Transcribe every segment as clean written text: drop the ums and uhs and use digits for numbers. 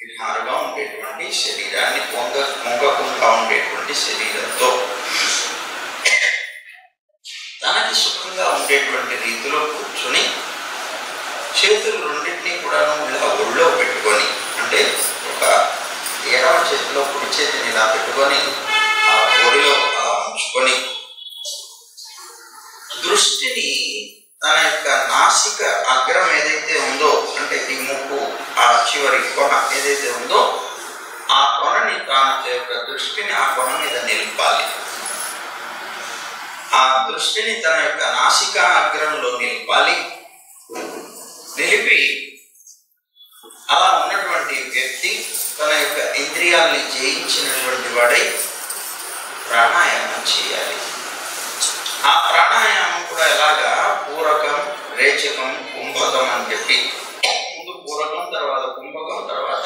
విహారుగా ఉండేటువంటి శరీరాన్ని పొంగకుండా ఉండేటువంటి శరీరంతో తనకి సుఖంగా ఉండేటువంటి రీతిలో కూర్చొని చేతులు రెండింటినీ కూడా ఇలా ఒళ్ళో పెట్టుకొని, అంటే ఒక ఎడమ చేతిలో కుడి చేతిని ఇలా పెట్టుకొని ఆ ఒడిలో అలా ఉంచుకొని దృష్టిని తన యొక్క నాసిక అగ్రం ఏదైతే ఉందో, అంటే ఈ ముక్కు ఆ చివరి కొన ఏదైతే ఉందో ఆ కొనని తన యొక్క దృష్టిని ఆ కొన మీద నిలిపాలి. ఆ దృష్టిని తన యొక్క నాసిక అగ్రంలో నిలిపాలి. నిలిపి అలా ఉన్నటువంటి వ్యక్తి తన యొక్క ఇంద్రియాల్ని జయించినటువంటి వాడై ప్రాణాయామం చేయాలి. ఆ ప్రాణాయామం కూడా ఎలాగా పూరకం, రేచకం, కుంభకం అని చెప్పి, ముందు పూరకం, తర్వాత కుంభకం, తర్వాత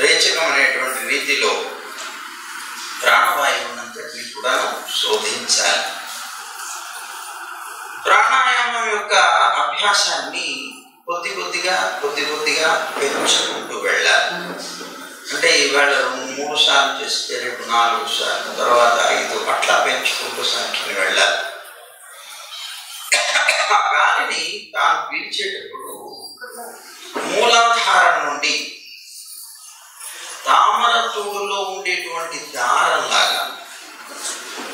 రేచకం అనేటువంటి రీతిలో ప్రాణవాయువునంతటిని కూడా శోధించాలి. ప్రాణాయామం యొక్క అభ్యాసాన్ని కొద్ది కొద్దిగా పెంచుకుంటూ వెళ్ళాలి. అంటే ఇవాళ 3 సార్లు చేస్తే రేపు 4 సార్లు, తర్వాత 5 అట్లా పెంచుకుంటూ సంఖ్యని వెళ్ళాలి. ఆ గాలిని తాను పీల్చేటప్పుడు మూలాధారం నుండి తామర తూడులో ఉండేటువంటి దారంలాగా,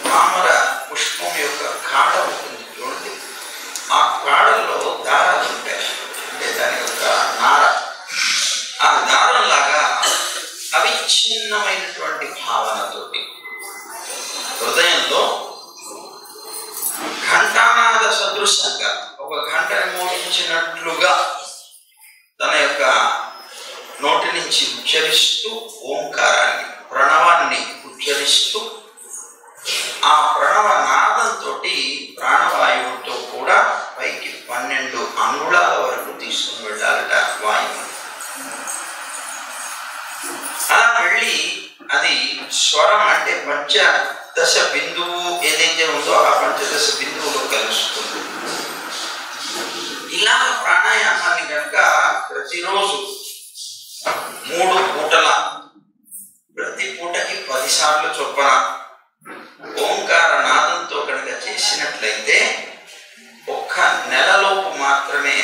తామర పుష్పం యొక్క కాడ ఉంటుంది చూడండి, ఆ కాడల్లో దారాలు ఉంటాయి, అంటే దాని యొక్క నార, ఆ దారంలాగా అవిచ్ఛిన్నమైనటువంటి భావనతోటి హృదయంలో ఘంటానాద సదృశంగా ఒక గంటని మోగించినట్లుగా తన యొక్క నోటి నుంచి ఉచ్చరిస్తూ ఓంకారాన్ని, ప్రణవాన్ని ఉచ్చరిస్తూ ఆ ప్రణవ నాదంతో ప్రాణవాయువుతో కూడా పైకి 12 అంగుళాల వరకు తీసుకుని వెళ్ళాలట వాయువు. అలా వెళ్ళి అది స్వరం, అంటే పంచదశ బిందువు ఏదైతే ఉందో ఆ పంచదశ బిందువులో కలుస్తుంది. ఇలా ప్రాణాయామాన్ని కనుక ప్రతిరోజు 3 పూటల, ప్రతి పూటకి 10 సార్లు చొప్పున ఓంకార నాదంతో కనుక చేసినట్లయితే 1 నెలలోపు మాత్రమే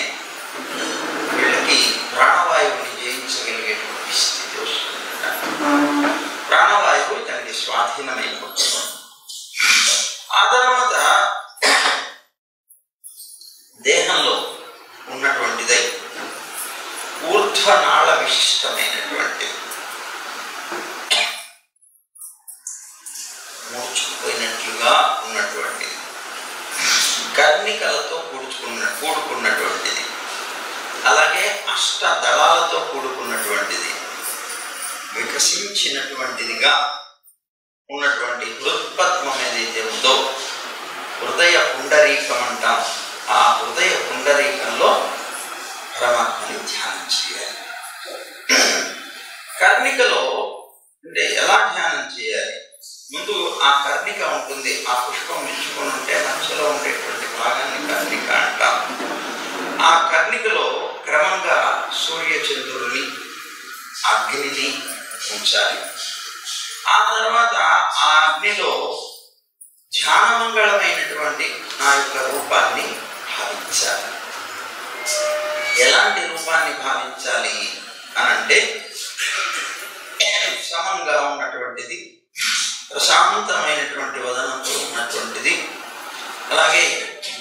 వీళ్ళకి ప్రాణవాయువుని జయించగలిగేటువంటి స్థితి వస్తుందట. ప్రాణవాయువు తనకి స్వాధీనమైపోతుంది. ఆ తర్వాత దేహంలో ఉన్నటువంటిదై ఊర్ధ్వనాళ విశిష్టమైనటువంటి మూర్చుకుపోయినట్లుగా ఉన్నటువంటిది, కర్ణికలతో కూడుకున్నటువంటిది, అలాగే అష్టదళాలతో కూడుకున్నటువంటిది, వికసించినటువంటిదిగా ఉన్నటువంటి హృత్పద్మం ఏదైతే ఉందో, హృదయ పుండరీకం అంటాం. ఆ హృదయ పుండరీకంలో పరమాత్మని ధ్యానం చేయాలి. కర్ణికలో అంటే ఎలా ధ్యానం చేయాలి? ముందు ఆ కర్ణిక ఉంటుంది, ఆ పుష్పం విచ్చుకొని ఉంటే మధ్యలో ఉండేటువంటి భాగాన్ని కర్ణిక అంటాం. ఆ కర్ణికలో క్రమంగా సూర్యచంద్రుడిని, అగ్నిని ఉంచాలి. ఆ తర్వాత ఆ అగ్నిలో ధ్యానమంగళమైనటువంటి నా యొక్క రూపాన్ని భావించాలి. ఎలాంటి రూపాన్ని భావించాలి అనంటే, సమంగా ఉన్నటువంటిది, ప్రశాంతమైనటువంటి వదనంతో ఉన్నటువంటిది, అలాగే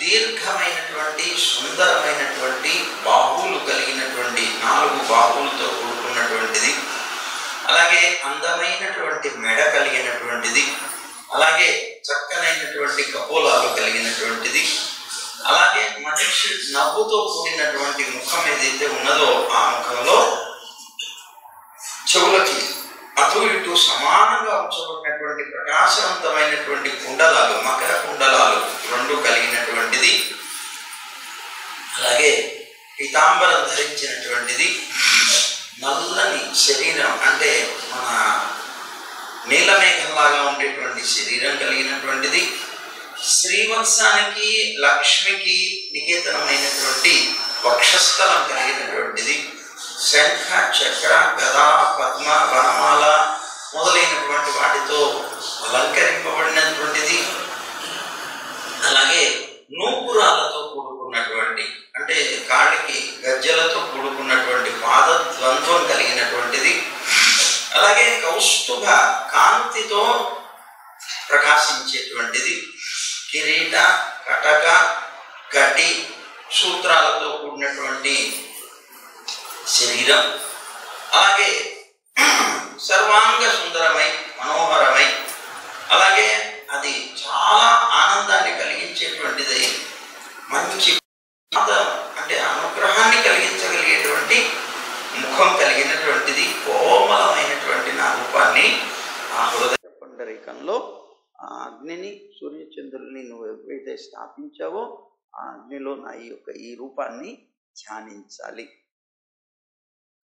దీర్ఘమైనటువంటి సుందరమైనటువంటి బాహువులు కలిగినటువంటి 4 బాహువులతో కూడుకున్నటువంటిది, అలాగే అందమైనటువంటి మెడ కలిగినటువంటిది, అలాగే చక్కనైనటువంటి కపోలాలు కలిగినటువంటిది, అలాగే మనిషి నవ్వుతో కూడినటువంటి ముఖం ఏదైతే ఉన్నదో ఆ ముఖంలో చెవులకి అటు ఇటు సమానంగా ఉంచబడినటువంటి ప్రకాశవంతమైనటువంటి కుండలాలు, మకర కుండలాలు 2 కలిగినటువంటిది, అలాగే పీతాంబరం ధరించినటువంటిది, నల్లని శరీరం, అంటే మన నీలమేఘంలాగా ఉండేటువంటి శరీరం కలిగినటువంటిది, శ్రీవత్సానికి లక్ష్మికి నికేతనమైనటువంటి వక్షస్థలం కలిగినటువంటిది, శంఖ, చక్ర, గద, పద్మ, వనమాల మొదలైనటువంటి వాటితో అలంకరింపబడినటువంటిది. అలాగే నూపురాలతో కూడుకున్నటువంటి, అంటే కాళ్ళకి గజ్జలతో కూడుకున్నటువంటి పాదద్వంద్వం కలిగినటువంటిది. అలాగే కౌస్తుభ కాంతితో ప్రకాశించేటువంటిది. కిరీట, కటక, కటి, సూత్రాలతో కూడినటువంటి శరీరం. అలాగే సర్వాంగ సుందరమై మనోహరమై, అలాగే అది చాలా ఆనందాన్ని కలిగించేటువంటిది. మంచి అంటే అనుగ్రహాన్ని కలిగించగలిగేటువంటి ముఖం కలిగినటువంటిది. కోమలమైనటువంటి నా రూపాన్ని ఆ హృదయ పుండరీకంలో ఆ అగ్నిని, సూర్యచంద్రుల్ని నువ్వు ఎప్పుడైతే స్థాపించావో ఆ అగ్నిలో నా ఈ రూపాన్ని ధ్యానించాలి.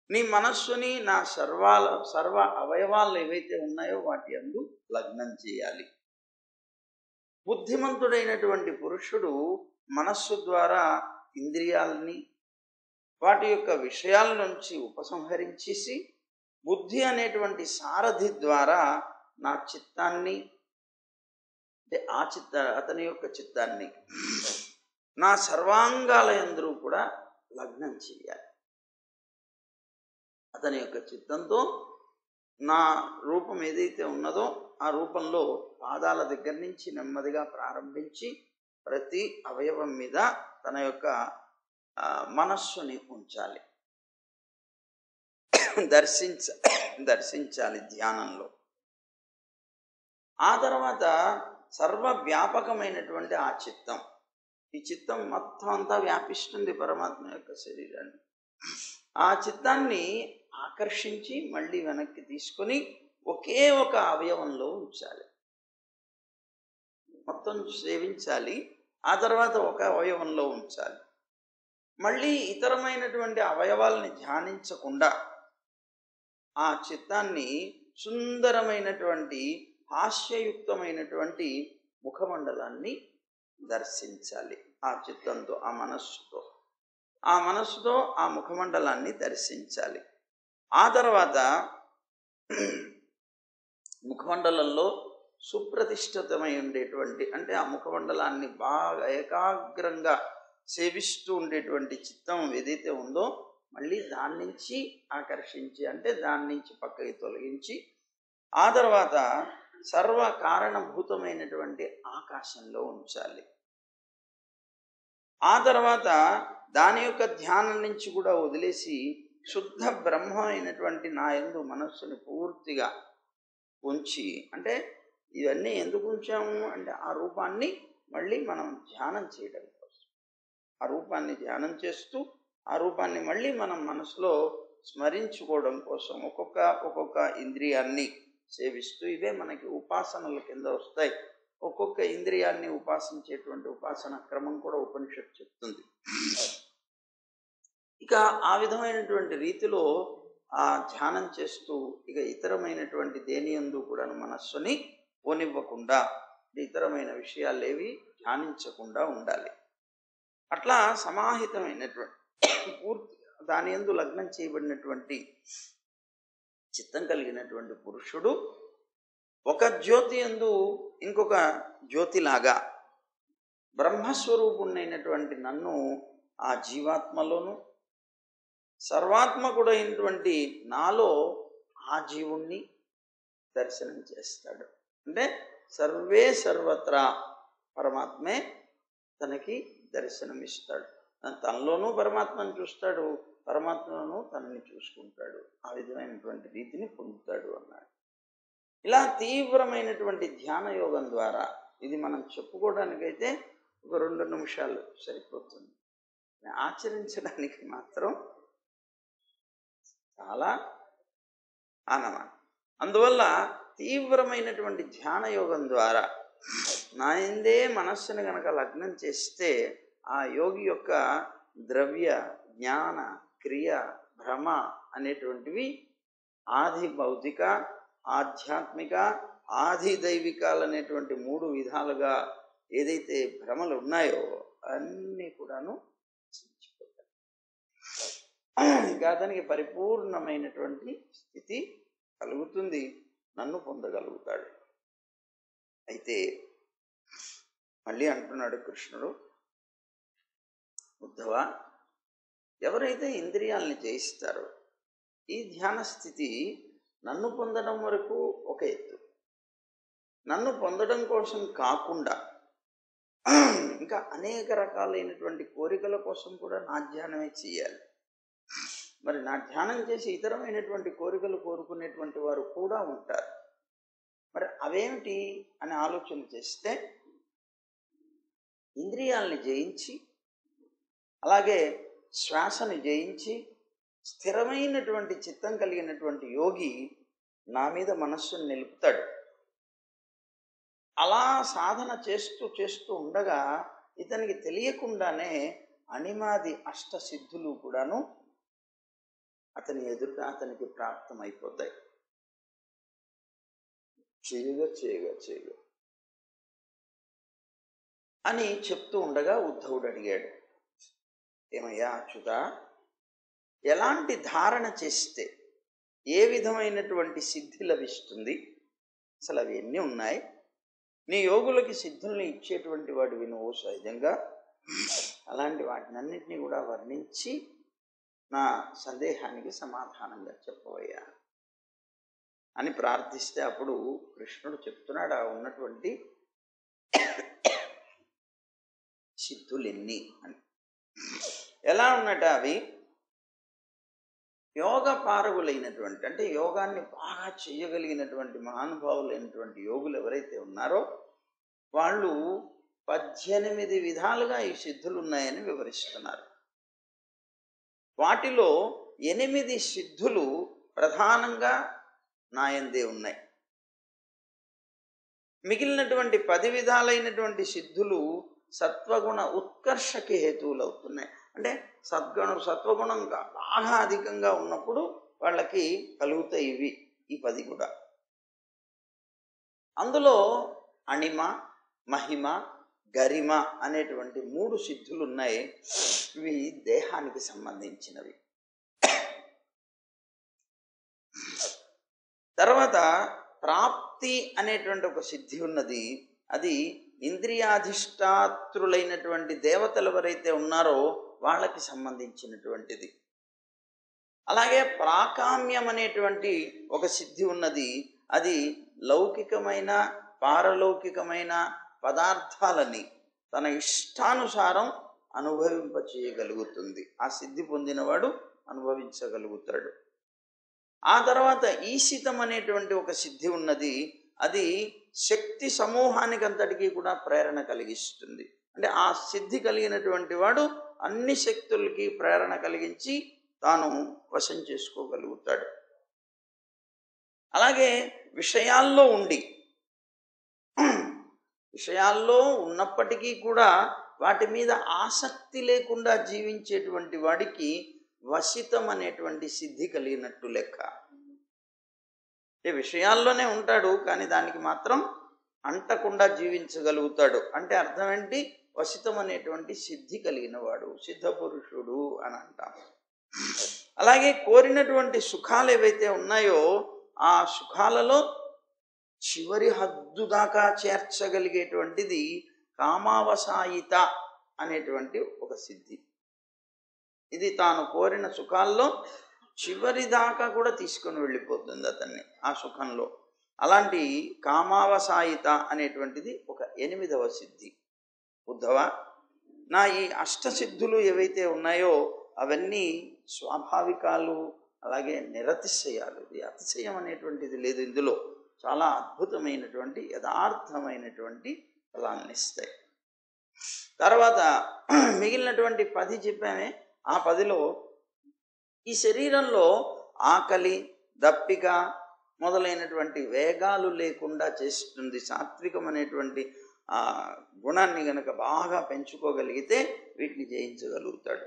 నీ మనస్సుని నా సర్వ అవయవాలు ఏవైతే ఉన్నాయో వాటి యందు లగ్నం చేయాలి. బుద్ధిమంతుడైనటువంటి పురుషుడు మనస్సు ద్వారా ఇంద్రియాలని వాటి యొక్క విషయాల నుంచి ఉపసంహరించేసి బుద్ధి అనేటువంటి సారథి ద్వారా నా చిత్తాన్ని, అంటే అతని యొక్క చిత్తాన్ని నా సర్వాంగాల యందు కూడా లగ్నం చేయాలి. అతని యొక్క చిత్తంతో నా రూపం ఏదైతే ఉన్నదో ఆ రూపంలో పాదాల దగ్గర నుంచి నెమ్మదిగా ప్రారంభించి ప్రతి అవయవం మీద తన యొక్క మనస్సుని ఉంచాలి, దర్శించాలి ధ్యానంలో. ఆ తర్వాత సర్వవ్యాపకమైనటువంటి ఆ చిత్తం, ఈ చిత్తం మొత్తం అంతా వ్యాపిస్తుంది పరమాత్మ యొక్క శరీరాన్ని. ఆ చిత్తాన్ని ఆకర్షించి మళ్ళీ వెనక్కి తీసుకొని ఒకే ఒక అవయవంలో ఉంచాలి, మొత్తం సేవించాలి. ఆ తర్వాత ఒక అవయవంలో ఉంచాలి. మళ్ళీ ఇతరమైనటువంటి అవయవాలని ధ్యానించకుండా ఆ చిత్తాన్ని సుందరమైనటువంటి హాస్యయుక్తమైనటువంటి ముఖమండలాన్ని దర్శించాలి. ఆ చిత్తంతో, ఆ మనస్సుతో ఆ ముఖమండలాన్ని దర్శించాలి. ఆ తర్వాత ముఖమండలంలో సుప్రతిష్ఠితమై ఉండేటువంటి, అంటే ఆ ముఖమండలాన్ని బాగా ఏకాగ్రంగా సేవిస్తూ ఉండేటువంటి చిత్తం ఏదైతే ఉందో మళ్ళీ దాని నుంచి ఆకర్షించి, అంటే దాని నుంచి పక్కకి తొలగించి ఆ తర్వాత సర్వ కారణభూతమైనటువంటి ఆకాశంలో ఉంచాలి. ఆ తర్వాత దాని యొక్క ధ్యానం నుంచి కూడా వదిలేసి శుద్ధ బ్రహ్మ అయినటువంటి నా యందు మనస్సుని పూర్తిగా ఉంచి, అంటే ఇవన్నీ ఎందుకు ఉంచాము అంటే ఆ రూపాన్ని మళ్ళీ మనం ధ్యానం చేయడం కోసం, ఆ రూపాన్ని ధ్యానం చేస్తూ ఆ రూపాన్ని మళ్ళీ మనం మనసులో స్మరించుకోవడం కోసం ఒక్కొక్క ఇంద్రియాన్ని సేవిస్తూ, ఇవే మనకి ఉపాసనల కింద వస్తాయి. ఒక్కొక్క ఇంద్రియాన్ని ఉపాసించేటువంటి ఉపాసన క్రమం కూడా ఉపనిషత్తు చెప్తుంది. ఇక ఆ విధమైనటువంటి రీతిలో ఆ ధ్యానం చేస్తూ ఇక ఇతరమైనటువంటి దేని యందు కూడా మనస్సుని పోనివ్వకుండా, ఇతరమైన విషయాలేవి ధ్యానించకుండా ఉండాలి. అట్లా సమాహితమైనటువంటి పూర్తిగా దాని యందు లగ్నం చేయబడినటువంటి చిత్తం కలిగినటువంటి పురుషుడు ఒక జ్యోతి యందు ఇంకొక జ్యోతిలాగా బ్రహ్మస్వరూపుణ్ణైనటువంటి నన్ను ఆ జీవాత్మలోను, సర్వాత్మకుడైనటువంటి నాలో ఆ జీవుణ్ణి దర్శనం చేస్తాడు. అంటే సర్వే సర్వత్రా పరమాత్మే తనకి దర్శనమిస్తాడు. తనలోనూ పరమాత్మను చూస్తాడు, పరమాత్మను తనని చూసుకుంటాడు. ఆ విధమైనటువంటి రీతిని పొందుతాడు అన్నాడు. ఇలా తీవ్రమైనటువంటి ధ్యాన యోగం ద్వారా, ఇది మనం చెప్పుకోవడానికైతే ఒక 2 నిమిషాలు సరిపోతుంది, ఆచరించడానికి మాత్రం చాలా ఆనమాట. అందువల్ల తీవ్రమైనటువంటి ధ్యాన యోగం ద్వారా నా యందే మనస్సును గనక లగ్నం చేస్తే ఆ యోగి యొక్క ద్రవ్య, జ్ఞాన, క్రియ, భ్రమ అనేటువంటివి ఆది భౌతిక, ఆధ్యాత్మిక, ఆది దైవికాలు అనేటువంటి 3 విధాలుగా ఏదైతే భ్రమలు ఉన్నాయో అన్నీ కూడాను ఇంకా అతనికి పరిపూర్ణమైనటువంటి స్థితి కలుగుతుంది, నన్ను పొందగలుగుతాడు. అయితే మళ్ళీ అంటున్నాడు కృష్ణుడు, ఉద్ధవ, ఎవరైతే ఇంద్రియాలని జయిస్తారో ఈ ధ్యాన స్థితి నన్ను పొందడం వరకు ఒక ఎత్తు. నన్ను పొందడం కోసం కాకుండా ఇంకా అనేక రకాలైనటువంటి కోరికల కోసం కూడా నా ధ్యానమే చేయాలి. మరి నా ధ్యానం చేసి ఇతరమైనటువంటి కోరికలు కోరుకునేటువంటి వారు కూడా ఉంటారు. మరి అవేమిటి అని ఆలోచన చేస్తే, ఇంద్రియాలని జయించి అలాగే శ్వాసని జయించి స్థిరమైనటువంటి చిత్తం కలిగినటువంటి యోగి నా మీద మనస్సును నిలుపుతాడు. అలా సాధన చేస్తూ చేస్తూ ఉండగా ఇతనికి తెలియకుండానే అణిమాది అష్టసిద్ధులు కూడాను అతని ఎదుట అతనికి ప్రాప్తమైపోతాయి. చేయగా చేయగా చేయగా అని చెప్తూ ఉండగా ఉద్ధవుడు అడిగాడు, ఏమయ్యా అచ్యుత, ఎలాంటి ధారణ చేస్తే ఏ విధమైనటువంటి సిద్ధి లభిస్తుంది? అసలు అవి ఎన్ని ఉన్నాయి? నీ యోగులకి సిద్ధుల్ని ఇచ్చేటువంటి వాడివి నువ్వు సహజంగా. అలాంటి వాటినన్నింటినీ కూడా వర్ణించి నా సందేహానికి సమాధానంగా చెప్పవయ్యా అని ప్రార్థిస్తే, అప్పుడు కృష్ణుడు చెప్తున్నాడు ఆ ఉన్నటువంటి సిద్ధులు ఎన్ని అని. ఎలా ఉన్నట అవి? యోగ పారగులైనటువంటి, అంటే యోగాన్ని బాగా చేయగలిగినటువంటి మహానుభావులైనటువంటి యోగులు ఎవరైతే ఉన్నారో వాళ్ళు 18 విధాలుగా ఈ సిద్ధులు ఉన్నాయని వివరిస్తున్నారు. వాటిలో 8 సిద్ధులు ప్రధానంగా నాయందే ఉన్నాయి. మిగిలినటువంటి 10 విధాలైనటువంటి సిద్ధులు సత్వగుణ ఉత్కర్షకి హేతువులు అవుతున్నాయి. అంటే సత్వగుణం బాగా అధికంగా ఉన్నప్పుడు వాళ్ళకి కలుగుతాయి ఇవి, ఈ 10 కూడా. అందులో అణిమ, మహిమ, గరిమ అనేటువంటి 3 సిద్ధులు ఉన్నాయి. ఇవి దేహానికి సంబంధించినవి. తర్వాత ప్రాప్తి అనేటువంటి ఒక సిద్ధి ఉన్నది. అది ఇంద్రియాధిష్టాత్రులైనటువంటి దేవతలు ఎవరైతే ఉన్నారో వాళ్ళకి సంబంధించినటువంటిది. అలాగే ప్రాకామ్యం అనేటువంటి ఒక సిద్ధి ఉన్నది. అది లౌకికమైన పారలౌకికమైన పదార్థాలని తన ఇష్టానుసారం అనుభవింపచేయగలుగుతుంది. ఆ సిద్ధి పొందినవాడు అనుభవించగలుగుతాడు. ఆ తర్వాత ఈశితం అనేటువంటి ఒక సిద్ధి ఉన్నది. అది శక్తి సమూహానికి అంతటికీ కూడా ప్రేరణ కలిగిస్తుంది. అంటే ఆ సిద్ధి కలిగినటువంటి వాడు అన్ని శక్తులకి ప్రేరణ కలిగించి తాను వశం చేసుకోగలుగుతాడు. అలాగే విషయాల్లో ఉన్నప్పటికీ కూడా వాటి మీద ఆసక్తి లేకుండా జీవించేటువంటి వాడికి వశితం అనేటువంటి సిద్ధి కలిగినట్టు లెక్క. ఈ విషయాల్లోనే ఉంటాడు కానీ దానికి మాత్రం అంటకుండా జీవించగలుగుతాడు. అంటే అర్థం ఏంటి? వశితం అనేటువంటి సిద్ధి కలిగిన వాడు, సిద్ధ పురుషుడు అని అంటాం. అలాగే కోరినటువంటి సుఖాలు ఏవైతే ఉన్నాయో ఆ సుఖాలలో చివరి హద్దు దాకా చేర్చగలిగేటువంటిది కామావసాయిత అనేటువంటి ఒక సిద్ధి. ఇది తాను కోరిన సుఖాల్లో చివరి దాకా కూడా తీసుకొని వెళ్ళిపోతుంది అతన్ని ఆ సుఖంలో. అలాంటి కామావసాయిత అనేటువంటిది ఒక 8వ సిద్ధి. ఉద్ధవ, నా ఈ అష్టసిద్ధులు ఏవైతే ఉన్నాయో అవన్నీ స్వాభావికాలు, అలాగే నిరతిశయాలు. ఇది అతిశయం అనేటువంటిది లేదు ఇందులో. చాలా అద్భుతమైనటువంటి యథార్థమైనటువంటి ఫలాన్ని ఇస్తాయి. తర్వాత మిగిలినటువంటి 10 చెప్పామే. ఆ 10లో ఈ శరీరంలో ఆకలి, దప్పిక మొదలైనటువంటి వేగాలు లేకుండా చేస్తుంది. సాత్వికం అనేటువంటి ఆ గుణాన్ని గనక బాగా పెంచుకోగలిగితే వీటిని జయించగలుగుతాడు.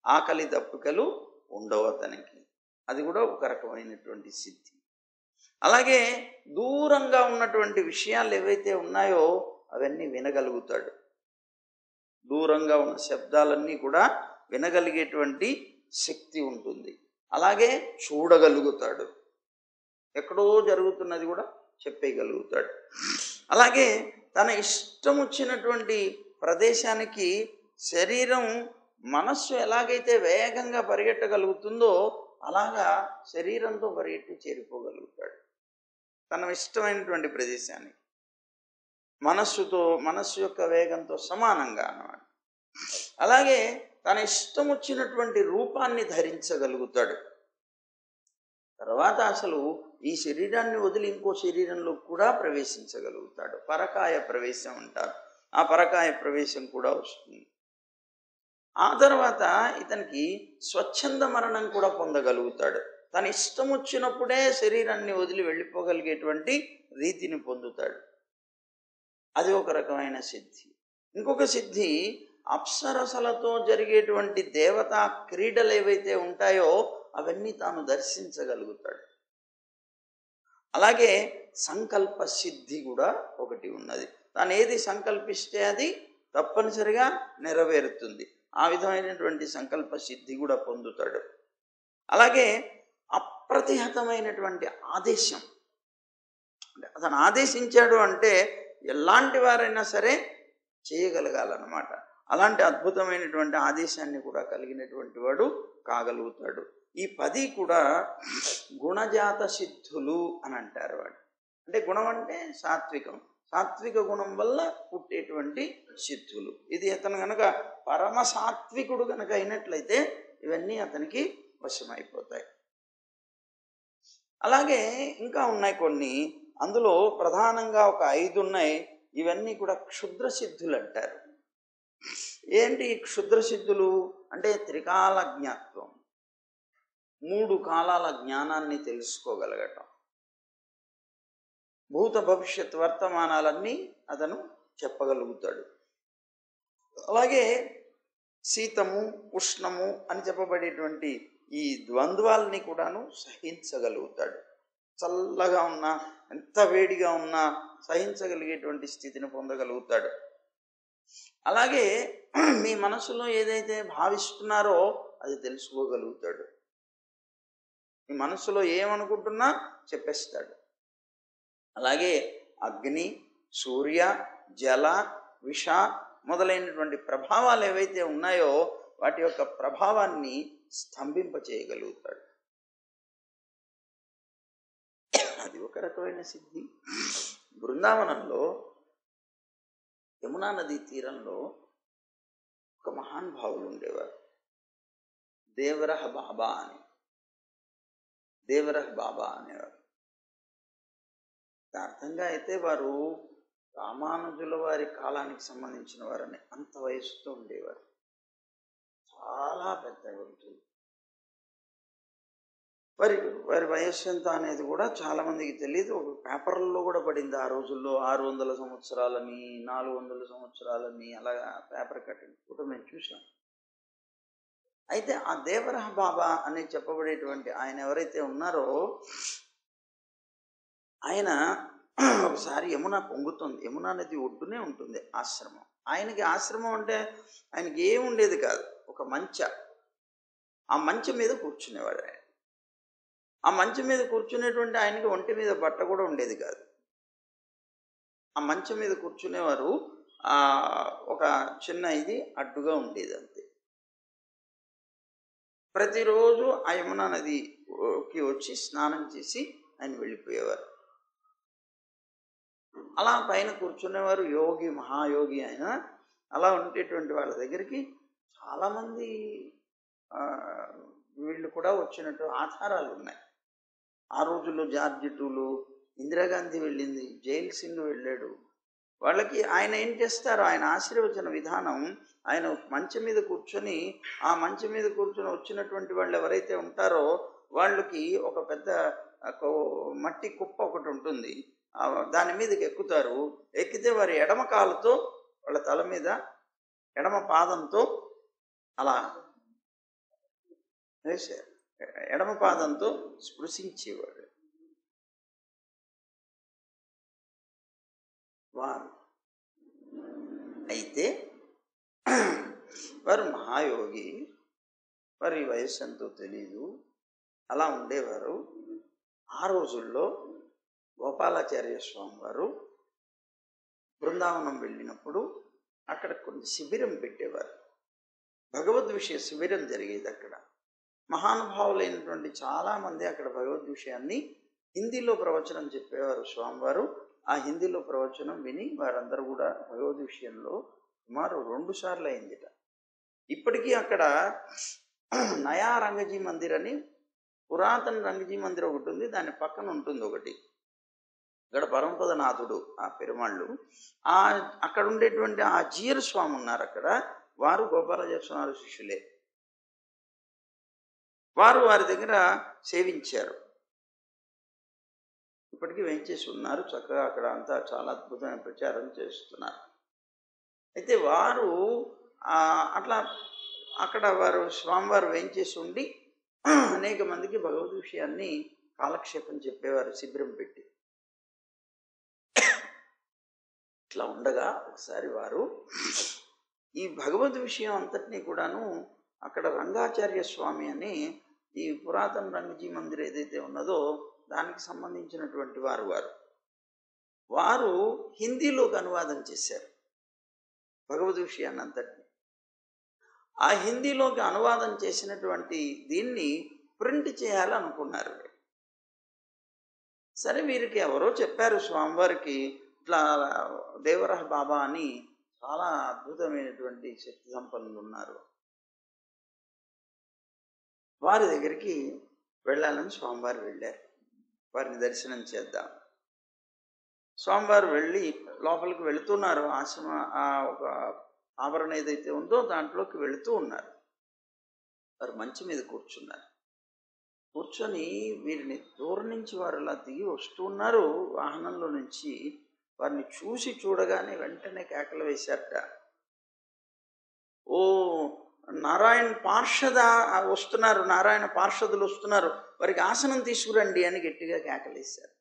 ఆకలి దప్పికలు ఉండవు అతనికి. అది కూడా ఒక రకమైనటువంటి సిద్ధి. అలాగే దూరంగా ఉన్నటువంటి విషయాలు ఏవైతే ఉన్నాయో అవన్నీ వినగలుగుతాడు. దూరంగా ఉన్న శబ్దాలన్నీ కూడా వినగలిగేటువంటి శక్తి ఉంటుంది. అలాగే చూడగలుగుతాడు, ఎక్కడో జరుగుతున్నది కూడా చెప్పేయగలుగుతాడు. అలాగే తన ఇష్టం వచ్చినటువంటి ప్రదేశానికి శరీరం, మనస్సు ఎలాగైతే వేగంగా పరిగెట్టగలుగుతుందో అలాగా శరీరంతో పరిగెట్టి చేరిపోగలుగుతాడు తన ఇష్టమైనటువంటి ప్రదేశానికి, మనస్సు యొక్క వేగంతో సమానంగా అన్నమాట. అలాగే తన ఇష్టం వచ్చినటువంటి రూపాన్ని ధరించగలుగుతాడు. తర్వాత అసలు ఈ శరీరాన్ని వదిలి ఇంకో శరీరంలో కూడా ప్రవేశించగలుగుతాడు. పరకాయ ప్రవేశం అంటారు. ఆ పరకాయ ప్రవేశం కూడా వస్తుంది. ఆ తర్వాత ఇతనికి స్వచ్ఛంద మరణం కూడా పొందగలుగుతాడు. తన ఇష్టం వచ్చినప్పుడే శరీరాన్ని వదిలి వెళ్ళిపోగలిగేటువంటి రీతిని పొందుతాడు. అది ఒక రకమైన సిద్ధి. ఇంకొక సిద్ధి, అప్సరసలతో జరిగేటువంటి దేవతా క్రీడలు ఏవైతే ఉంటాయో అవన్నీ తాను దర్శించగలుగుతాడు. అలాగే సంకల్ప సిద్ధి కూడా ఒకటి ఉన్నది. తాను ఏది సంకల్పిస్తే అది తప్పనిసరిగా నెరవేరుతుంది. ఆ విధమైనటువంటి సంకల్ప సిద్ధి కూడా పొందుతాడు. అలాగే అప్రతిహతమైనటువంటి ఆదేశం, అతను ఆదేశించాడు అంటే ఎలాంటి వారైనా సరే చేయగలగాలన్నమాట. అలాంటి అద్భుతమైనటువంటి ఆదేశాన్ని కూడా కలిగినటువంటి వాడు కాగలుగుతాడు. ఈ 10 కూడా గుణజాత సిద్ధులు అని అంటారు. వాడు అంటే గుణం అంటే సాత్వికం, సాత్విక గుణం వల్ల పుట్టేటువంటి సిద్ధులు. ఇది అతను కనుక పరమ సాత్వికుడు కనుక అయినట్లయితే ఇవన్నీ అతనికి వశమైపోతాయి. అలాగే ఇంకా ఉన్నాయి కొన్ని, అందులో ప్రధానంగా ఒక 5 ఉన్నాయి. ఇవన్నీ కూడా క్షుద్ర సిద్ధులు అంటారు. ఏంటి క్షుద్ర సిద్ధులు అంటే? త్రికాల జ్ఞాత్వం, 3 కాలాల జ్ఞానాన్ని తెలుసుకోగలగటం, భూత భవిష్యత్ వర్తమానాలన్నీ అతను చెప్పగలుగుతాడు. అలాగే శీతము ఉష్ణము అని చెప్పబడేటువంటి ఈ ద్వంద్వాలని కూడాను సహించగలుగుతాడు. చల్లగా ఉన్నా, ఎంత వేడిగా ఉన్నా సహించగలిగేటువంటి స్థితిని పొందగలుగుతాడు. అలాగే మీ మనసులో ఏదైతే భావిస్తున్నారో అది తెలుసుకోగలుగుతాడు. మీ మనసులో ఏమనుకుంటున్నా చెప్పేస్తాడు. అలాగే అగ్ని, సూర్య, జల, విష మొదలైనటువంటి ప్రభావాలు ఏవైతే ఉన్నాయో వాటి యొక్క ప్రభావాన్ని స్తంభింప చేయగలుగుతాడు. అది ఒక రకమైన సిద్ధి. బృందావనంలో యమునా నదీ తీరంలో ఒక మహానుభావులు ఉండేవారు, దేవరహ బాబా అనేవారు. అర్థంగా అయితే వారు రామానుజుల వారి కాలానికి సంబంధించిన వారని, అంత వయసుతో ఉండేవారు. చాలా పెద్దగా ఉంటుంది. వారి వయస్సు ఎంత అనేది కూడా చాలా మందికి తెలియదు. ఒక పేపర్లలో కూడా పడింది ఆ రోజుల్లో. 600 సంవత్సరాలని, 400 సంవత్సరాలని, అలాగా పేపర్ కటింగ్ కూడా మేము చూసాం. అయితే ఆ దేవరహ బాబా అని చెప్పబడేటువంటి ఆయన ఎవరైతే ఉన్నారో ఆయన ఒకసారి యమున పొంగుతుంది, యమునా నది ఒడ్డునే ఉంటుంది ఆశ్రమం. ఆయనకి ఆశ్రమం అంటే ఆయనకి ఏం ఉండేది కాదు, ఒక ఆ మంచం మీద కూర్చునేవాడు ఆయన. ఆ మంచం మీద కూర్చునేటువంటి ఆయనకి ఒంటి మీద బట్ట కూడా ఉండేది కాదు. ఆ మంచం మీద కూర్చునేవారు. ఒక చిన్న ఇది అడ్డుగా ఉండేది అంతే. ప్రతిరోజు ఆ యమునా నదికి వచ్చి స్నానం చేసి ఆయన వెళ్ళిపోయేవారు. అలా పైన కూర్చునేవారు. యోగి, మహాయోగి ఆయన. అలా ఉండేటువంటి వాళ్ళ దగ్గరికి చాలామంది వీళ్ళు కూడా వచ్చినట్టు ఆధారాలు ఉన్నాయి. ఆ రోజుల్లో జార్జ్ టూలు, ఇందిరాగాంధీ వెళ్ళింది, జైల్ సింగ్ వెళ్ళాడు. వాళ్ళకి ఆయన ఏం చేస్తారు, ఆయన ఆశీర్వచన విధానం, ఆయన మంచం మీద కూర్చొని, ఆ మంచం మీద కూర్చొని వచ్చినటువంటి వాళ్ళు ఎవరైతే ఉంటారో వాళ్ళకి ఒక పెద్ద మట్టి కుప్ప ఒకటి ఉంటుంది. దాని మీదకి ఎక్కుతారు. ఎక్కితే వారి ఎడమ కాలుతో వాళ్ళ తల మీద ఎడమ పాదంతో అలా వేశారు. ఎడమ పాదంతో స్పృశించేవాడు వారు. అయితే వారు మహాయోగి. వారి వయస్సు ఎంతో తెలీదు, అలా ఉండేవారు. ఆ రోజుల్లో గోపాలాచార్య స్వామి వారు బృందావనం వెళ్ళినప్పుడు అక్కడ కొన్ని శిబిరం పెట్టేవారు. భగవద్ విషయ శిబిరం జరిగేది అక్కడ. మహానుభావులైనటువంటి చాలామంది అక్కడ భగవద్ విషయాన్ని హిందీలో ప్రవచనం చెప్పేవారు స్వామివారు. ఆ హిందీలో ప్రవచనం విని వారందరూ కూడా భగవద్ విషయంలో సుమారు 2 సార్లు అయిందిట. ఇప్పటికీ అక్కడ నయా రంగజీ మందిర్ అని పురాతన రంగజీ మందిర్ ఒకటి ఉంది, దాని పక్కన ఉంటుంది ఒకటి. ఇక్కడ పరమపదనాథుడు ఆ పెరుమాళ్ళు, అక్కడ ఉండేటువంటి ఆ జీయర్ స్వామి ఉన్నారు అక్కడ, వారు గోపాలాచార్య స్వామి శిష్యులే. వారు వారి దగ్గర సేవించారు. ఇప్పటికీ వేయించేసి ఉన్నారు. చక్కగా అక్కడ అంతా చాలా అద్భుతమైన ప్రచారం చేస్తున్నారు. అయితే వారు అట్లా అక్కడ వారు స్వామివారు వేయించేసి ఉండి అనేక మందికి భగవద్ విషయాన్ని కాలక్షేపం చెప్పేవారు శిబిరం పెట్టి. ఇట్లా ఉండగా ఒకసారి వారు ఈ భగవద్ విషయం అంతటినీ కూడాను అక్కడ రంగాచార్య స్వామి అని ఈ పురాతన రంగజీ మందిర్ ఏదైతే ఉన్నదో దానికి సంబంధించినటువంటి వారు హిందీలోకి అనువాదం చేశారు భగవద్ విషయాన్ని అంతటిని. ఆ హిందీలోకి అనువాదం చేసినటువంటి దీన్ని ప్రింట్ చేయాలనుకున్నారు. సరే, వీరికి ఎవరో చెప్పారు స్వామివారికి, ఇట్లా దేవరహ బాబా అని చాలా అద్భుతమైనటువంటి శక్తి సంపన్నులు ఉన్నారు, వారి దగ్గరికి వెళ్ళాలని స్వామివారు వెళ్ళారు. వారిని దర్శనం చేద్దాం. స్వామివారు వెళ్ళి లోపలికి వెళుతున్నారు. ఒక ఆవరణ ఏదైతే ఉందో దాంట్లోకి వెళుతూ ఉన్నారు. వారు మంచి మీద కూర్చున్నారు. కూర్చొని వీరిని దూరం నుంచి వారు అలా దిగి వస్తూ ఉన్నారు. వాహనంలో నుంచి వారిని చూడగానే వెంటనే కేకలు వేశారట. ఓ నారాయణ పార్షద వస్తున్నారు, నారాయణ పార్షదులు వస్తున్నారు, వారికి ఆసనం తీసుకురండి అని గట్టిగా కేకలేశారు.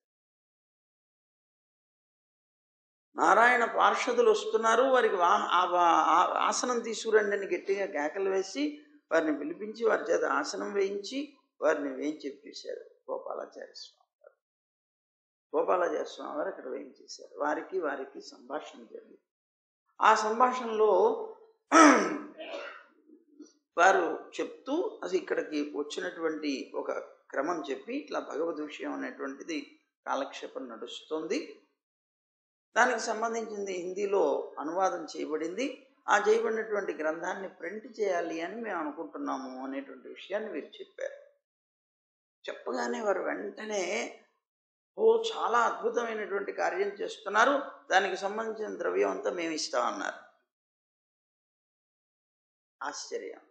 నారాయణ పార్షదులు వస్తున్నారు, వారికి ఆసనం తీసుకురండి అని గట్టిగా కేకలు వేసి వారిని పిలిపించి వారి చేత ఆసనం వేయించి వారిని వేయించేశారు గోపాలాచార్య స్వామి వారు. గోపాలాచార్య స్వామి వారు అక్కడ వేయించేశారు. వారికి సంభాషణ జరిగింది. ఆ సంభాషణలో వారు చెప్తూ అసలు ఇక్కడికి వచ్చినటువంటి ఒక క్రమం చెప్పి, ఇట్లా భగవద్ విషయం అనేటువంటిది కాలక్షేపం నడుస్తుంది, దానికి సంబంధించింది హిందీలో అనువాదం చేయబడింది, ఆ చేయబడినటువంటి గ్రంథాన్ని ప్రింట్ చేయాలి అని మేము అనుకుంటున్నాము అనేటువంటి విషయాన్ని వీరు చెప్పారు. చెప్పగానే వారు వెంటనే చాలా అద్భుతమైనటువంటి కార్యం చేస్తున్నారు, దానికి సంబంధించిన ద్రవ్యం అంతా మేము ఇస్తామన్నారు. ఆశ్చర్యం.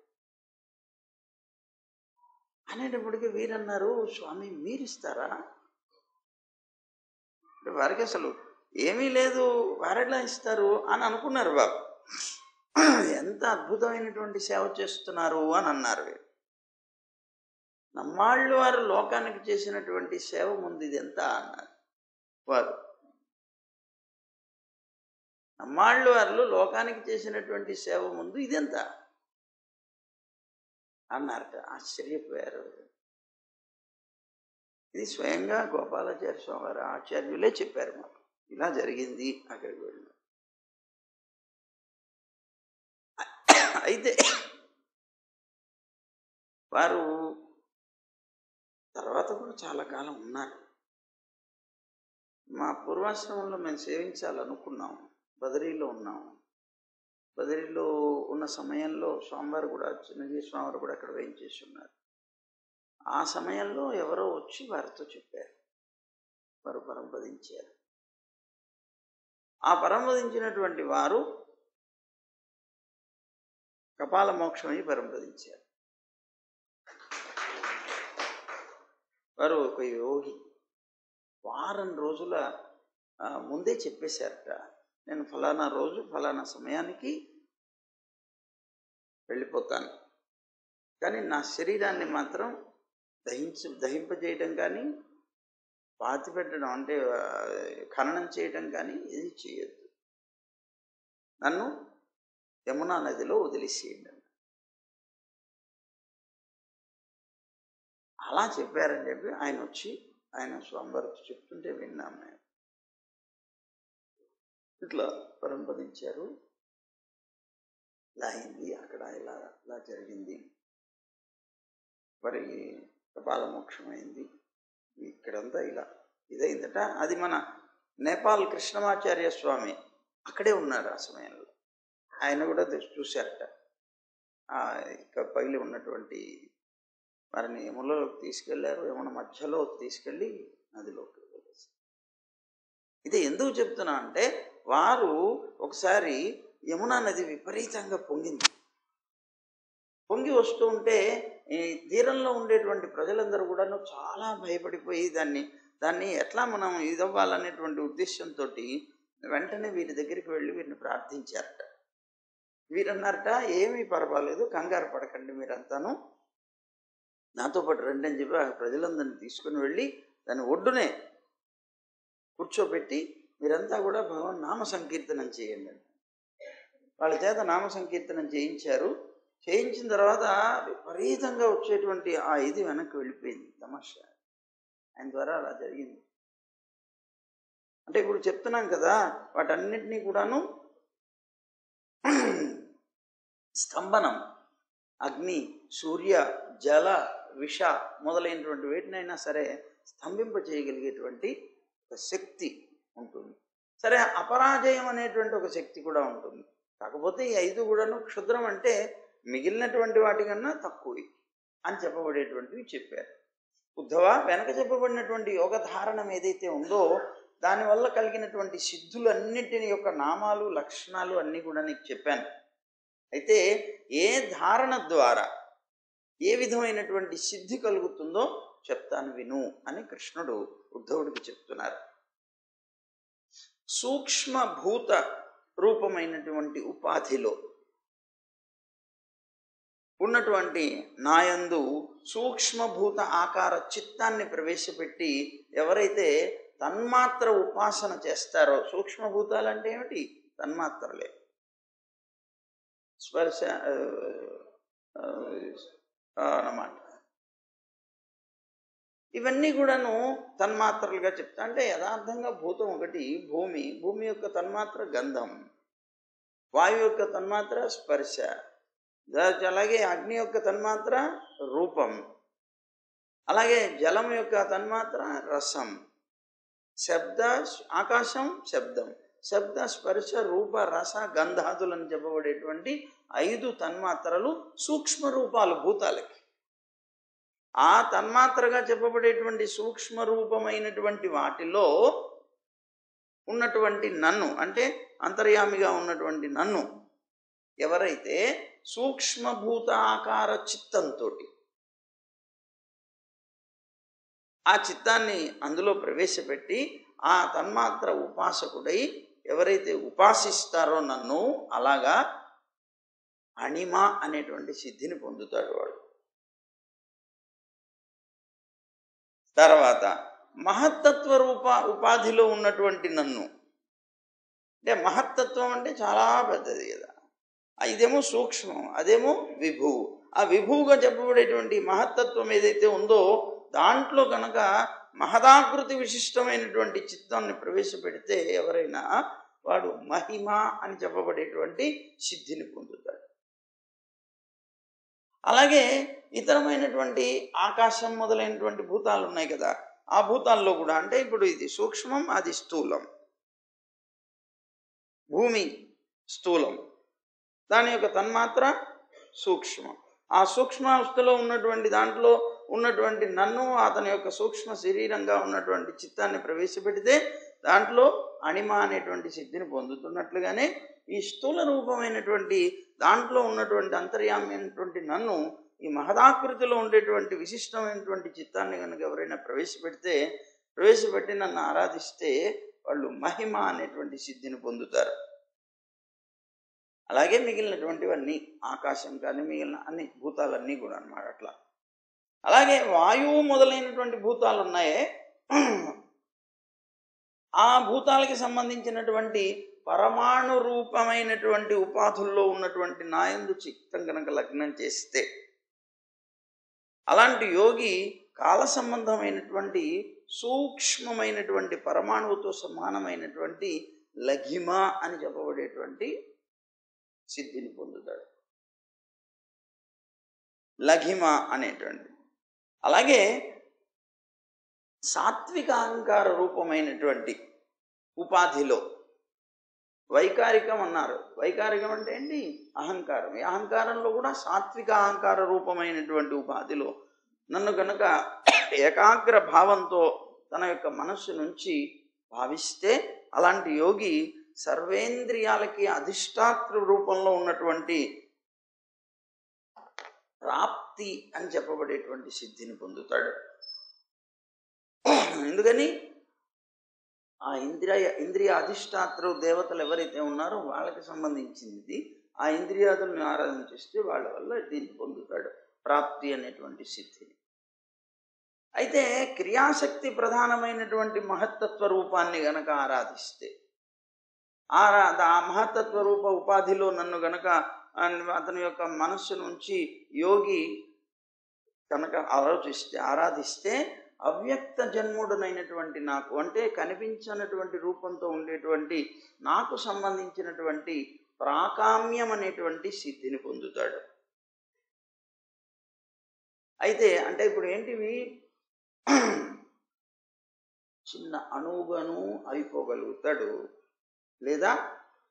అనేటప్పటికీ వీరన్నారు, స్వామి మీరిస్తారా? వారికి అసలు ఏమీ లేదు, వారెలా ఇస్తారు అని అనుకున్నారు బాబు. ఎంత అద్భుతమైనటువంటి సేవ చేస్తున్నారు అని అన్నారు. నమ్మాళ్ళు వారు లోకానికి చేసినటువంటి సేవ ముందు ఇది ఎంత అన్నారు వారు. నమ్మాళ్ళు వారు లోకానికి చేసినటువంటి సేవ ముందు ఇదెంత అన్నారట. ఆశ్చర్యపోయారు. ఇది స్వయంగా గోపాలాచార్య స్వామి వారు ఆచార్యులే చెప్పారు మాకు, ఇలా జరిగింది అక్కడికి వెళ్ళి. అయితే వారు తర్వాత కూడా చాలా కాలం ఉన్నారు. మా పూర్వాశ్రమంలో మేము సేవించాలనుకున్నాము, బదరీలో ఉన్నాము. బదరీలో ఉన్న సమయంలో స్వామివారు కూడా, చిన్నజీ స్వామివారు కూడా అక్కడ వేయించేసి ఉన్నారు. ఆ సమయంలో ఎవరో వచ్చి వారితో చెప్పారు, వారు పరంపదించారు. ఆ పరంపదించినటువంటి వారు కపాల మోక్షమై పరంపదించారు. వారు ఒక యోగి. వారం రోజుల ముందే చెప్పేశారట, నేను ఫలానా రోజు ఫలానా సమయానికి వెళ్ళిపోతాను, కానీ నా శరీరాన్ని మాత్రం దహింపజేయటం కానీ పాతి పెట్టడం అంటే ఖననం చేయటం కానీ ఇది చేయొద్దు, నన్ను యమునా నదిలో వదిలేసేయండి. అలా చెప్పారని చెప్పి ఆయన వచ్చి ఆయన స్వామివారితో చెప్తుంటే విన్నాం మేము. ఇట్లా పరంపదించారు, ఇలా అయింది, అక్కడ ఇలా జరిగింది, మరి కపాల మోక్షమైంది, ఇక్కడంతా ఇలా ఇదైందట. అది మన నేపాల్ కృష్ణమాచార్య స్వామి అక్కడే ఉన్నారు ఆ సమయంలో. ఆయన కూడా చూశారట. ఇక పైలి ఉన్నటువంటి వారిని యమునలోకి తీసుకెళ్లారు. యమున మధ్యలో తీసుకెళ్ళి నదిలోకి వదిలేశారు. ఇది ఎందుకు చెప్తున్నా అంటే, వారు ఒకసారి యమునా నది విపరీతంగా పొంగింది. పొంగి వస్తూ ఉంటే ఈ తీరంలో ఉండేటువంటి ప్రజలందరూ కూడా చాలా భయపడిపోయి దాన్ని ఎట్లా మనం ఇదవ్వాలనేటువంటి ఉద్దేశంతో వెంటనే వీరి దగ్గరికి వెళ్ళి వీరిని ప్రార్థించారట. వీరన్నారట, ఏమీ పర్వాలేదు, కంగారు పడకండి, మీరంతాను నాతో పాటు రండి అని చెప్పి ఆ ప్రజలందరినీ తీసుకుని వెళ్ళి దాని ఒడ్డునే కూర్చోబెట్టి మీరంతా కూడా భగవాన్ నామ సంకీర్తనం చేయండి. వాళ్ళ చేత నామ సంకీర్తనం చేయించారు. చేయించిన తర్వాత విపరీతంగా వచ్చేటువంటి ఆ ఇది వెనక్కి వెళ్ళిపోయింది. తమాషా ఆయన ద్వారా అలా జరిగింది. అంటే ఇప్పుడు చెప్తున్నాం కదా, వాటన్నిటినీ కూడాను స్తంభనం, అగ్ని, సూర్య, జల, విష మొదలైనటువంటి వేటినైనా సరే స్తంభింప చేయగలిగేటువంటి ఒక శక్తి ఉంటుంది. సరే, అపరాజయం అనేటువంటి ఒక శక్తి కూడా ఉంటుంది. కాకపోతే ఈ 5 కూడాను క్షుద్రం, అంటే మిగిలినటువంటి వాటికన్నా తక్కువ అని చెప్పబడేటువంటివి చెప్పారు. ఉద్ధవ, వెనక చెప్పబడినటువంటి యోగ ధారణం ఏదైతే ఉందో దానివల్ల కలిగినటువంటి సిద్ధులన్నింటిని యొక్క నామాలు, లక్షణాలు అన్నీ కూడా నీకు చెప్పాను. అయితే ఏ ధారణ ద్వారా ఏ విధమైనటువంటి సిద్ధి కలుగుతుందో చెప్తాను విను అని కృష్ణుడు ఉద్ధవుడికి చెప్తున్నారు. సూక్ష్మభూత రూపమైనటువంటి ఉపాధిలో ఉన్నటువంటి నాయందు సూక్ష్మభూత ఆకార చిత్తాన్ని ప్రవేశపెట్టి ఎవరైతే తన్మాత్ర ఉపాసన చేస్తారో, సూక్ష్మభూతాలు అంటే ఏమిటి? తన్మాత్రలే. స్పర్శ అన్నమాట. ఇవన్నీ కూడాను తన్మాత్రలుగా చెప్తా. అంటే యథార్థంగా భూతం ఒకటి భూమి, భూమి యొక్క తన్మాత్ర గంధం, వాయువు యొక్క తన్మాత్ర స్పర్శ, అలాగే అగ్ని యొక్క తన్మాత్ర రూపం, అలాగే జలం యొక్క తన్మాత్ర రసం, శబ్ద ఆకాశం శబ్దం, శబ్ద స్పర్శ రూప రస గంధాదులను చెప్పబడేటువంటి 5 తన్మాత్రలు సూక్ష్మ రూపాలు భూతాలకి. ఆ తన్మాత్రగా చెప్పబడేటువంటి సూక్ష్మ రూపమైనటువంటి వాటిలో ఉన్నటువంటి నన్ను, అంటే అంతర్యామిగా ఉన్నటువంటి నన్ను ఎవరైతే సూక్ష్మభూత ఆకార చిత్తంతో ఆ చిత్తాన్ని అందులో ప్రవేశపెట్టి ఆ తన్మాత్ర ఉపాసకుడై ఎవరైతే ఉపాసిస్తారో నన్ను, అలాగా అణిమ అనేటువంటి సిద్ధిని పొందుతాడు వాడు. తర్వాత మహత్తత్వ రూప ఉపాధిలో ఉన్నటువంటి నన్ను, అంటే మహత్తత్వం అంటే చాలా పెద్దది కదా, ఇదేమో సూక్ష్మం, అదేమో విభువు. ఆ విభువుగా చెప్పబడేటువంటి మహత్తత్వం ఏదైతే ఉందో దాంట్లో కనుక మహదాకృతి విశిష్టమైనటువంటి చిత్తాన్ని ప్రవేశపెడితే ఎవరైనా వాడు మహిమ అని చెప్పబడేటువంటి సిద్ధిని పొందుతాడు. అలాగే ఇతరమైనటువంటి ఆకాశం మొదలైనటువంటి భూతాలు ఉన్నాయి కదా, ఆ భూతాల్లో కూడా, అంటే ఇప్పుడు ఇది సూక్ష్మం, అది స్థూలం. భూమి స్థూలం, దాని యొక్క తన్మాత్ర సూక్ష్మం. ఆ సూక్ష్మావస్థలో ఉన్నటువంటి దాంట్లో ఉన్నటువంటి నన్ను అతని యొక్క సూక్ష్మ శరీరంగా ఉన్నటువంటి చిత్తాన్ని ప్రవేశపెడితే దాంట్లో అణిమ అనేటువంటి సిద్ధిని పొందుతున్నట్లుగానే ఈ స్థూల రూపమైనటువంటి దాంట్లో ఉన్నటువంటి అంతర్యామైనటువంటి నన్ను ఈ మహదాకృతిలో ఉండేటువంటి విశిష్టమైనటువంటి చిత్తాన్ని కనుక ఎవరైనా ప్రవేశపెట్టి నన్ను ఆరాధిస్తే వాళ్ళు మహిమ అనేటువంటి సిద్ధిని పొందుతారు. అలాగే మిగిలినటువంటివన్నీ ఆకాశం కానీ మిగిలిన అన్ని భూతాలన్నీ కూడా అన్నమాట. అట్లా అలాగే వాయువు మొదలైనటువంటి భూతాలు ఉన్నాయే, ఆ భూతాలకి సంబంధించినటువంటి పరమాణు రూపమైనటువంటి ఉపాధుల్లో ఉన్నటువంటి నాయందు చిత్తం కనుక లగ్నం చేస్తే అలాంటి యోగి కాల సంబంధమైనటువంటి సూక్ష్మమైనటువంటి పరమాణువుతో సమానమైనటువంటి లఘిమ అని చెప్పబడేటువంటి సిద్ధిని పొందుతాడు. లఘిమ అనేటువంటి. అలాగే సాత్విక అహంకార రూపమైనటువంటి ఉపాధిలో వైకారికం అన్నారు. వైకారికం అంటే ఏంటి? అహంకారం. ఈ అహంకారంలో కూడా సాత్విక అహంకార రూపమైనటువంటి ఉపాధిలో నన్ను కనుక ఏకాగ్ర భావంతో తన యొక్క మనస్సు నుంచి భావిస్తే అలాంటి యోగి సర్వేంద్రియాలకి అధిష్టాతృ రూపంలో ఉన్నటువంటి ప్రాప్తి అని చెప్పబడేటువంటి సిద్ధిని పొందుతాడు. ఎందుకని? ఆ ఇంద్రియ అధిష్టాతృ దేవతలు ఎవరైతే ఉన్నారో వాళ్ళకి సంబంధించింది. ఆ ఇంద్రియాదులను ఆరాధన చేస్తే వాళ్ళ వల్ల దీన్ని పొందుతాడు, ప్రాప్తి అనేటువంటి సిద్ధిని. అయితే క్రియాశక్తి ప్రధానమైనటువంటి మహత్తత్వ రూపాన్ని గనక ఆరాధిస్తే, ఆ మహత్తత్వ రూప ఉపాధిలో నన్ను గనక అతని యొక్క మనస్సు నుంచి యోగి కనుక ఆరాధిస్తే అవ్యక్త జన్ముడునైనటువంటి నాకు, అంటే కనిపించనటువంటి రూపంతో ఉండేటువంటి నాకు సంబంధించినటువంటి ప్రాకామ్యం అనేటువంటి సిద్ధిని పొందుతాడు. అయితే అంటే ఇప్పుడు ఏంటివి? చిన్న అణువుగాను అయిపోగలుగుతాడు, లేదా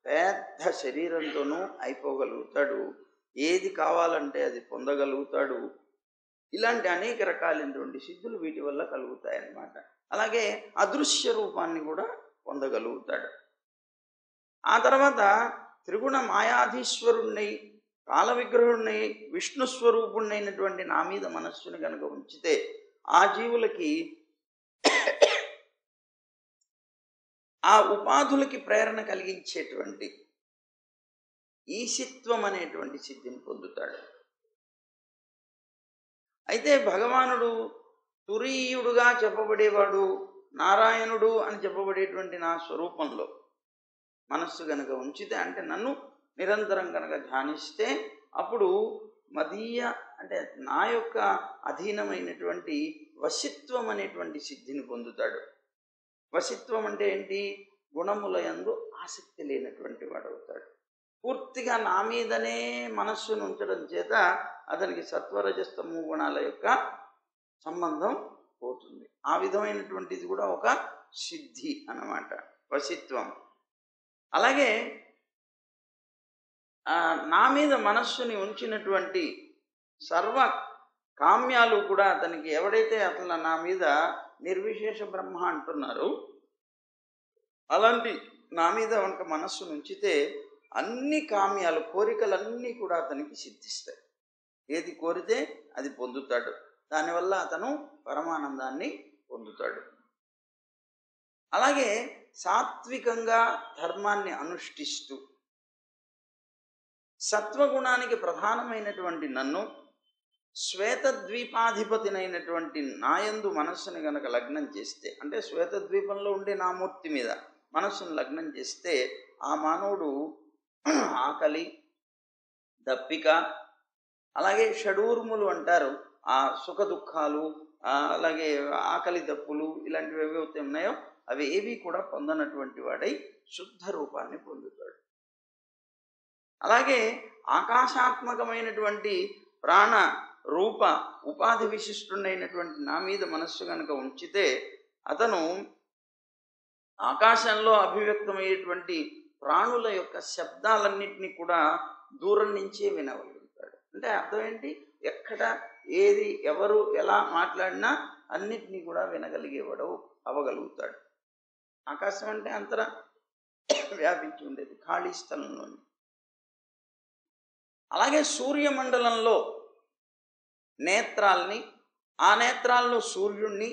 పెద్ద శరీరంతోనూ అయిపోగలుగుతాడు, ఏది కావాలంటే అది పొందగలుగుతాడు. ఇలాంటి అనేక రకాలైనటువంటి సిద్ధులు వీటి వల్ల కలుగుతాయన్నమాట. అలాగే అదృశ్య రూపాన్ని కూడా పొందగలుగుతాడు. ఆ తర్వాత త్రిగుణ మాయాధీశ్వరుణ్ణి, కాల విగ్రహుణ్ణి, విష్ణు స్వరూపుణ్ణైనటువంటి నా మీద మనస్సుని కనుక ఉంచితే ఆ జీవులకి ఆ ఉపాధులకి ప్రేరణ కలిగించేటువంటి ఈశిత్వం అనేటువంటి సిద్ధిని పొందుతాడు. అయితే భగవానుడు తురీయుడుగా చెప్పబడేవాడు, నారాయణుడు అని చెప్పబడేటువంటి నా స్వరూపంలో మనస్సు గనక ఉంచితే, అంటే నన్ను నిరంతరం కనుక ధ్యానిస్తే అప్పుడు మదీయ అంటే నా యొక్క అధీనమైనటువంటి వశిత్వం అనేటువంటి సిద్ధిని పొందుతాడు. వశిత్వం అంటే ఏంటి? గుణముల యందు ఆసక్తి లేనటువంటి వాడు అవుతాడు. పూర్తిగా నా మీదనే మనస్సును ఉంచడం చేత అతనికి సత్వరజస్తమో గుణాల యొక్క సంబంధం పోతుంది. ఆ విధమైనటువంటిది కూడా ఒక సిద్ధి అన్నమాట, వశిత్వం. అలాగే నా మీద మనస్సుని ఉంచినటువంటి సర్వ కామ్యాలు కూడా అతనికి, ఎవడైతే అట్లా నా మీద నిర్విశేష బ్రహ్మ అంటున్నారు, అలాంటి నా మీద ఒక మనస్సును ఉంచితే అన్ని కామ్యాలు, కోరికలన్నీ కూడా అతనికి సిద్ధిస్తాయి. ఏది కోరితే అది పొందుతాడు. దానివల్ల అతను పరమానందాన్ని పొందుతాడు. అలాగే సాత్వికంగా ధర్మాన్ని అనుష్ఠిస్తూ సత్వగుణానికి ప్రధానమైనటువంటి నన్ను, శ్వేతద్వీపాధిపతినైనటువంటి నాయందు మనస్సుని గనక లగ్నం చేస్తే, అంటే శ్వేతద్వీపంలో ఉండే నామూర్తి మీద మనస్సును లగ్నం చేస్తే ఆ మానవుడు ఆకలి, దప్పిక, అలాగే షడూర్ములు అంటారు, ఆ సుఖ దుఃఖాలు, అలాగే ఆకలి దప్పులు, ఇలాంటివి ఏవైతే ఉన్నాయో అవి ఏవి కూడా పొందనటువంటి వాడై శుద్ధ రూపాన్ని పొందుతాడు. అలాగే ఆకాశాత్మకమైనటువంటి ప్రాణ రూప ఉపాధి విశిష్టుడైనటువంటి నా మీద మనస్సు కనుక ఉంచితే అతను ఆకాశంలో అభివ్యక్తమయ్యేటువంటి ప్రాణుల యొక్క శబ్దాలన్నింటినీ కూడా దూరం నుంచే వినగలుగుతాడు. అంటే అర్థం ఏంటి? ఎక్కడ ఏది ఎవరు ఎలా మాట్లాడినా అన్నిటినీ కూడా వినగలిగేవాడు అవ్వగలుగుతాడు. ఆకాశం అంటే అంతరా వ్యాపించి ఉండేది, ఖాళీ స్థలంలోని. అలాగే సూర్యమండలంలో నేత్రాల్ని, ఆ నేత్రాల్లో సూర్యుణ్ణి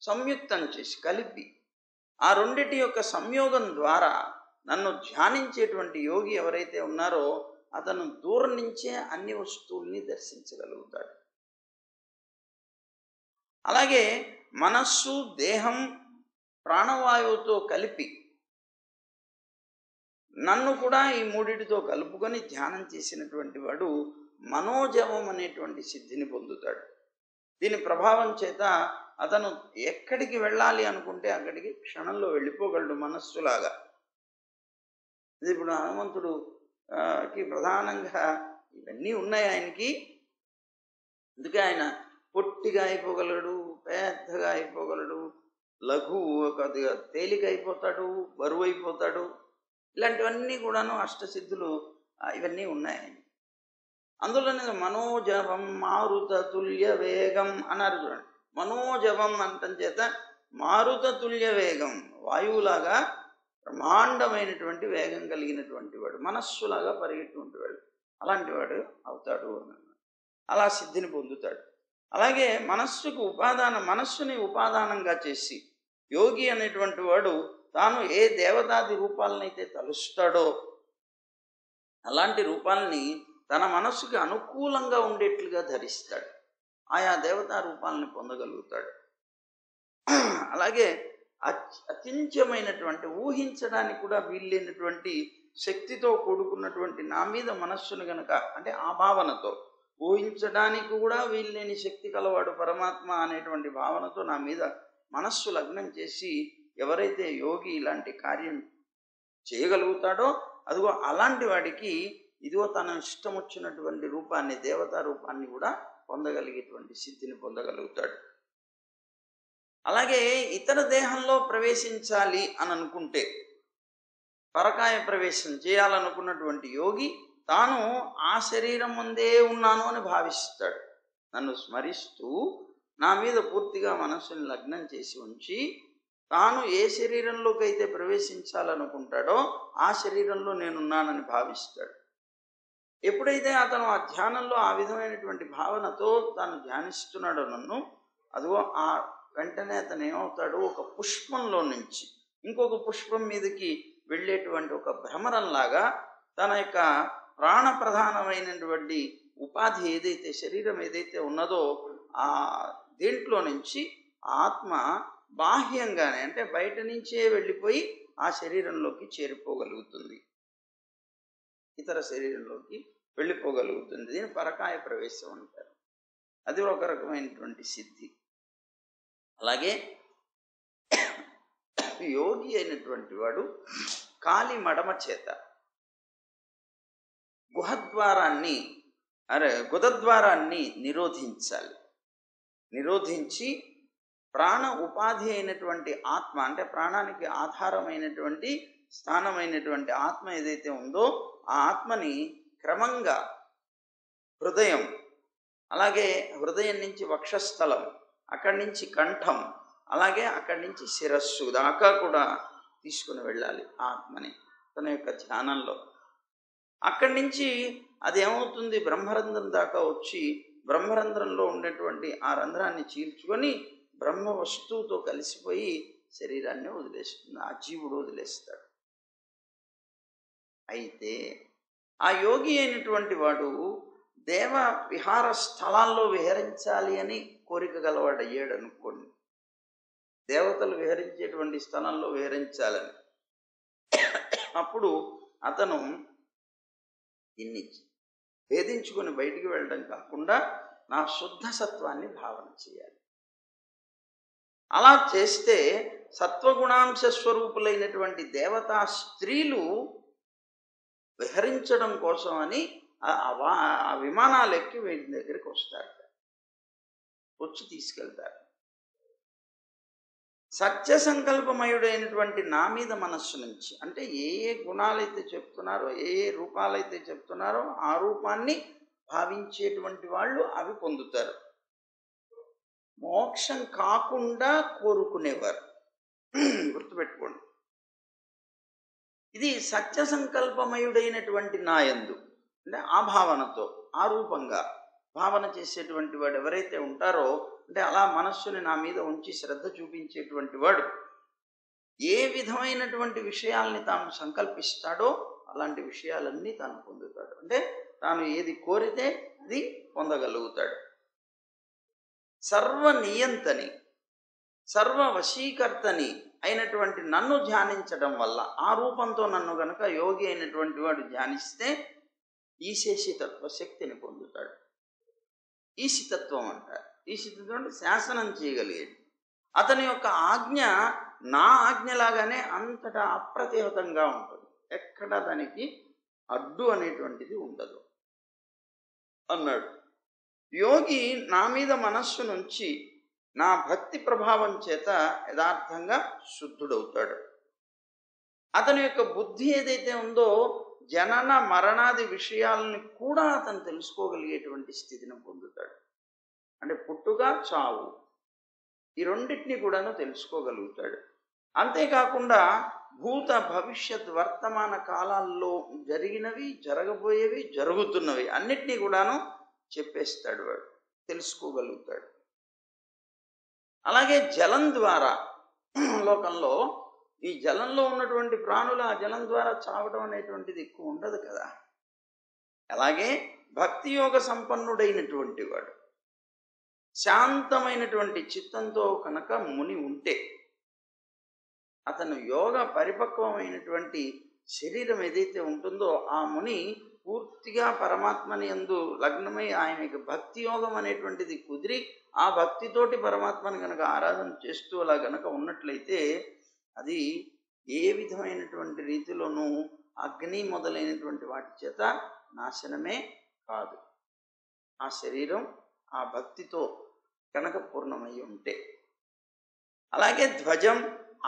సంయుక్తం చేసి కలిపి ఆ రెండిటి యొక్క సంయోగం ద్వారా నన్ను ధ్యానించేటువంటి యోగి ఎవరైతే ఉన్నారో అతను దూరం నుంచే అన్ని వస్తువుల్ని దర్శించగలుగుతాడు. అలాగే మనస్సు, దేహం, ప్రాణవాయువుతో కలిపి నన్ను కూడా ఈ మూడిటితో కలుపుకొని ధ్యానం చేసినటువంటి వాడు మనోజవం అనేటువంటి సిద్ధిని పొందుతాడు. దీని ప్రభావం చేత అతను ఎక్కడికి వెళ్ళాలి అనుకుంటే అక్కడికి క్షణంలో వెళ్ళిపోగలడు మనస్సులాగా. ఇది ఇప్పుడు హనుమంతుడు కి ప్రధానంగా ఇవన్నీ ఉన్నాయి ఆయనకి. అందుకే ఆయన పొట్టిగా అయిపోగలడు, పెద్దగా అయిపోగలడు, కొద్దిగా తేలిక అయిపోతాడు, బరువు అయిపోతాడు. ఇలాంటివన్నీ కూడాను అష్టసిద్ధులు ఇవన్నీ ఉన్నాయి. అందులోనే మనోజవం మారుత తుల్య వేగం అన్నారు చూడండి. మనోజవం అంటం చేత మారుత తుల్య వేగం, వాయువులాగా బ్రహ్మాండమైనటువంటి వేగం కలిగినటువంటి వాడు, మనస్సులాగా పరిగెట్టుకుంటూ వాడు, అలాంటి వాడు అవుతాడు అన్నాడు. అలా సిద్ధిని పొందుతాడు. అలాగే మనస్సుని ఉపాదానంగా చేసి యోగి అనేటువంటి వాడు తాను ఏ దేవతాది రూపాలనైతే తలుస్తాడో అలాంటి రూపాలని తన మనస్సుకి అనుకూలంగా ఉండేట్లుగా ధరిస్తాడు. ఆయా దేవతా రూపాలని పొందగలుగుతాడు. అలాగే అత్యంతమైనటువంటి ఊహించడానికి కూడా వీల్లేనటువంటి శక్తితో కూడుకున్నటువంటి నా మీద మనస్సును గనక, అంటే ఆ భావనతో, ఊహించడానికి కూడా వీల్లేని శక్తి కలవాడు పరమాత్మ అనేటువంటి భావనతో నా మీద మనస్సు లగ్నం చేసి ఎవరైతే యోగి ఇలాంటి కార్యం చేయగలుగుతాడో అదిగో అలాంటి వాడికి ఇదిగో తన ఇష్టం వచ్చినటువంటి రూపాన్ని, దేవతా రూపాన్ని కూడా పొందగలిగేటువంటి సిద్ధిని పొందగలుగుతాడు. అలాగే ఇతర దేహంలో ప్రవేశించాలి అని అనుకుంటే, పరకాయ ప్రవేశం చేయాలనుకున్నటువంటి యోగి తాను ఆ శరీరం ముందే ఉన్నాను అని భావిస్తాడు. నన్ను స్మరిస్తూ నా మీద పూర్తిగా మనస్సుని లగ్నం చేసి ఉంచి తాను ఏ శరీరంలోకి అయితే ప్రవేశించాలనుకుంటాడో ఆ శరీరంలో నేనున్నానని భావిస్తాడు. ఎప్పుడైతే అతను ఆ ధ్యానంలో ఆ విధమైనటువంటి భావనతో తాను ధ్యానిస్తున్నాడో నన్ను, అదిగో ఆ వెంటనే అతను ఏమవుతాడు, ఒక పుష్పంలో నుంచి ఇంకొక పుష్పం మీదకి వెళ్ళేటువంటి ఒక భ్రమరంలాగా తన యొక్క ప్రాణప్రధానమైనటువంటి ఉపాధి ఏదైతే, శరీరం ఏదైతే ఉన్నదో ఆ దేంట్లో నుంచి ఆత్మ బాహ్యంగానే, అంటే బయట నుంచే వెళ్ళిపోయి ఆ శరీరంలోకి చేరిపోగలుగుతుంది, ఇతర శరీరంలోకి వెళ్ళిపోగలుగుతుంది. దీన్ని పరకాయ ప్రవేశం అంటారు. అది ఒక రకమైనటువంటి సిద్ధి. అలాగే యోగి అయినటువంటి వాడు కాలి మడమ చేత గుదద్వారాన్ని నిరోధించాలి. నిరోధించి ప్రాణ ఉపాధి అయినటువంటి ఆత్మ, అంటే ప్రాణానికి ఆధారమైనటువంటి స్థానమైనటువంటి ఆత్మ ఏదైతే ఉందో ఆ ఆత్మని క్రమంగా హృదయం, అలాగే హృదయం నుంచి వక్షస్థలం, అక్కడి నుంచి కంఠం, అలాగే అక్కడి నుంచి శిరస్సు దాకా కూడా తీసుకుని వెళ్ళాలి ఆత్మని తన యొక్క ధ్యానంలో. అక్కడి నుంచి అది ఏమవుతుంది, బ్రహ్మరంధ్రం దాకా వచ్చి బ్రహ్మరంధ్రంలో ఉండేటువంటి ఆ రంధ్రాన్ని చీల్చుకొని బ్రహ్మ వస్తువుతో కలిసిపోయి శరీరాన్ని వదిలేస్తుంది, ఆ జీవుడు వదిలేస్తాడు. అయితే ఆ యోగి అయినటువంటి వాడు దేవ విహార స్థలాల్లో విహరించాలి అని కోరిక గలవాడు అయ్యాడు అనుకోండి, దేవతలు విహరించేటువంటి స్థలంలో విహరించాలని. అప్పుడు అతను దీన్ని భేదించుకొని బయటికి వెళ్ళడం కాకుండా నా శుద్ధ సత్వాన్ని భావన చేయాలి. అలా చేస్తే సత్వగుణాంశ స్వరూపులైనటువంటి దేవతా స్త్రీలు విహరించడం కోసం అని ఆ విమానాలు ఎక్కి వీటి దగ్గరికి వస్తారు, వచ్చి తీసుకెళ్తారు. సత్య సంకల్పమయుడైనటువంటి నా మీద మనస్సు నుంచి, అంటే ఏ ఏ గుణాలైతే చెప్తున్నారో, ఏ ఏ రూపాలైతే చెప్తున్నారో ఆ రూపాన్ని భావించేటువంటి వాళ్ళు అవి పొందుతారు. మోక్షం కాకుండా కోరుకునేవారు, గుర్తుపెట్టుకోండి. ఇది సత్య సంకల్పమయుడైనటువంటి నాయందు, అంటే ఆ భావనతో ఆ రూపంగా భావన చేసేటువంటి వాడు ఎవరైతే ఉంటారో, అంటే అలా మనస్సుని నా మీద ఉంచి శ్రద్ధ చూపించేటువంటి వాడు ఏ విధమైనటువంటి విషయాల్ని తాను సంకల్పిస్తాడో అలాంటి విషయాలన్నీ తాను పొందుతాడు. అంటే తాను ఏది కోరితే అది పొందగలుగుతాడు. సర్వనియంతని, సర్వవశీకర్తని అయినటువంటి నన్ను ధ్యానించడం వల్ల, ఆ రూపంతో నన్ను గనక యోగి అయినటువంటి వాడు ధ్యానిస్తే ఈశేషితత్వ శక్తిని పొందుతాడు. ఈశితత్వం అంటారు. ఈ సిద్ధితో అంటే శాసనం చేయగలిగేది. అతని యొక్క ఆజ్ఞ నా ఆజ్ఞలాగానే అంతటా అప్రతిహతంగా ఉంటుంది, ఎక్కడ దానికి అడ్డు అనేటువంటిది ఉండదు అన్నాడు. యోగి నా మీద మనస్సు నుంచి నా భక్తి ప్రభావం చేత యథార్థంగా శుద్ధుడవుతాడు. అతని యొక్క బుద్ధి ఏదైతే ఉందో జనన మరణాది విషయాలని కూడా అతను తెలుసుకోగలిగేటువంటి స్థితిని పొందుతాడు. అంటే పుట్టుక చావు ఈ రెండింటినీ కూడాను తెలుసుకోగలుగుతాడు. అంతేకాకుండా భూత భవిష్యత్ వర్తమాన కాలాల్లో జరిగినవి, జరగబోయేవి, జరుగుతున్నవి అన్నిటినీ కూడాను చెప్పేస్తాడు, వాడు తెలుసుకోగలుగుతాడు. అలాగే జలం ద్వారా లోకంలో ఈ జలంలో ఉన్నటువంటి ప్రాణులు ఆ జలం ద్వారా చావడం అనేటువంటిది ఎక్కువ ఉండదు కదా. అలాగే భక్తి యోగ సంపన్నుడైనటువంటి వాడు శాంతమైనటువంటి చిత్తంతో కనుక ముని ఉంటే అతను యోగ పరిపక్వమైనటువంటి శరీరం ఏదైతే ఉంటుందో ఆ ముని పూర్తిగా పరమాత్మని యందు లగ్నమై ఆయనకి భక్తి యోగం అనేటువంటిది కుదిరి ఆ భక్తితోటి పరమాత్మని కనుక ఆరాధన చేస్తూ అలా గనక ఉన్నట్లయితే అది ఏ విధమైనటువంటి రీతిలోనూ అగ్ని మొదలైనటువంటి వాటి చేత నాశనమే కాదు. ఆ శరీరం ఆ భక్తితో కనుక పూర్ణమై ఉంటే. అలాగే ధ్వజం,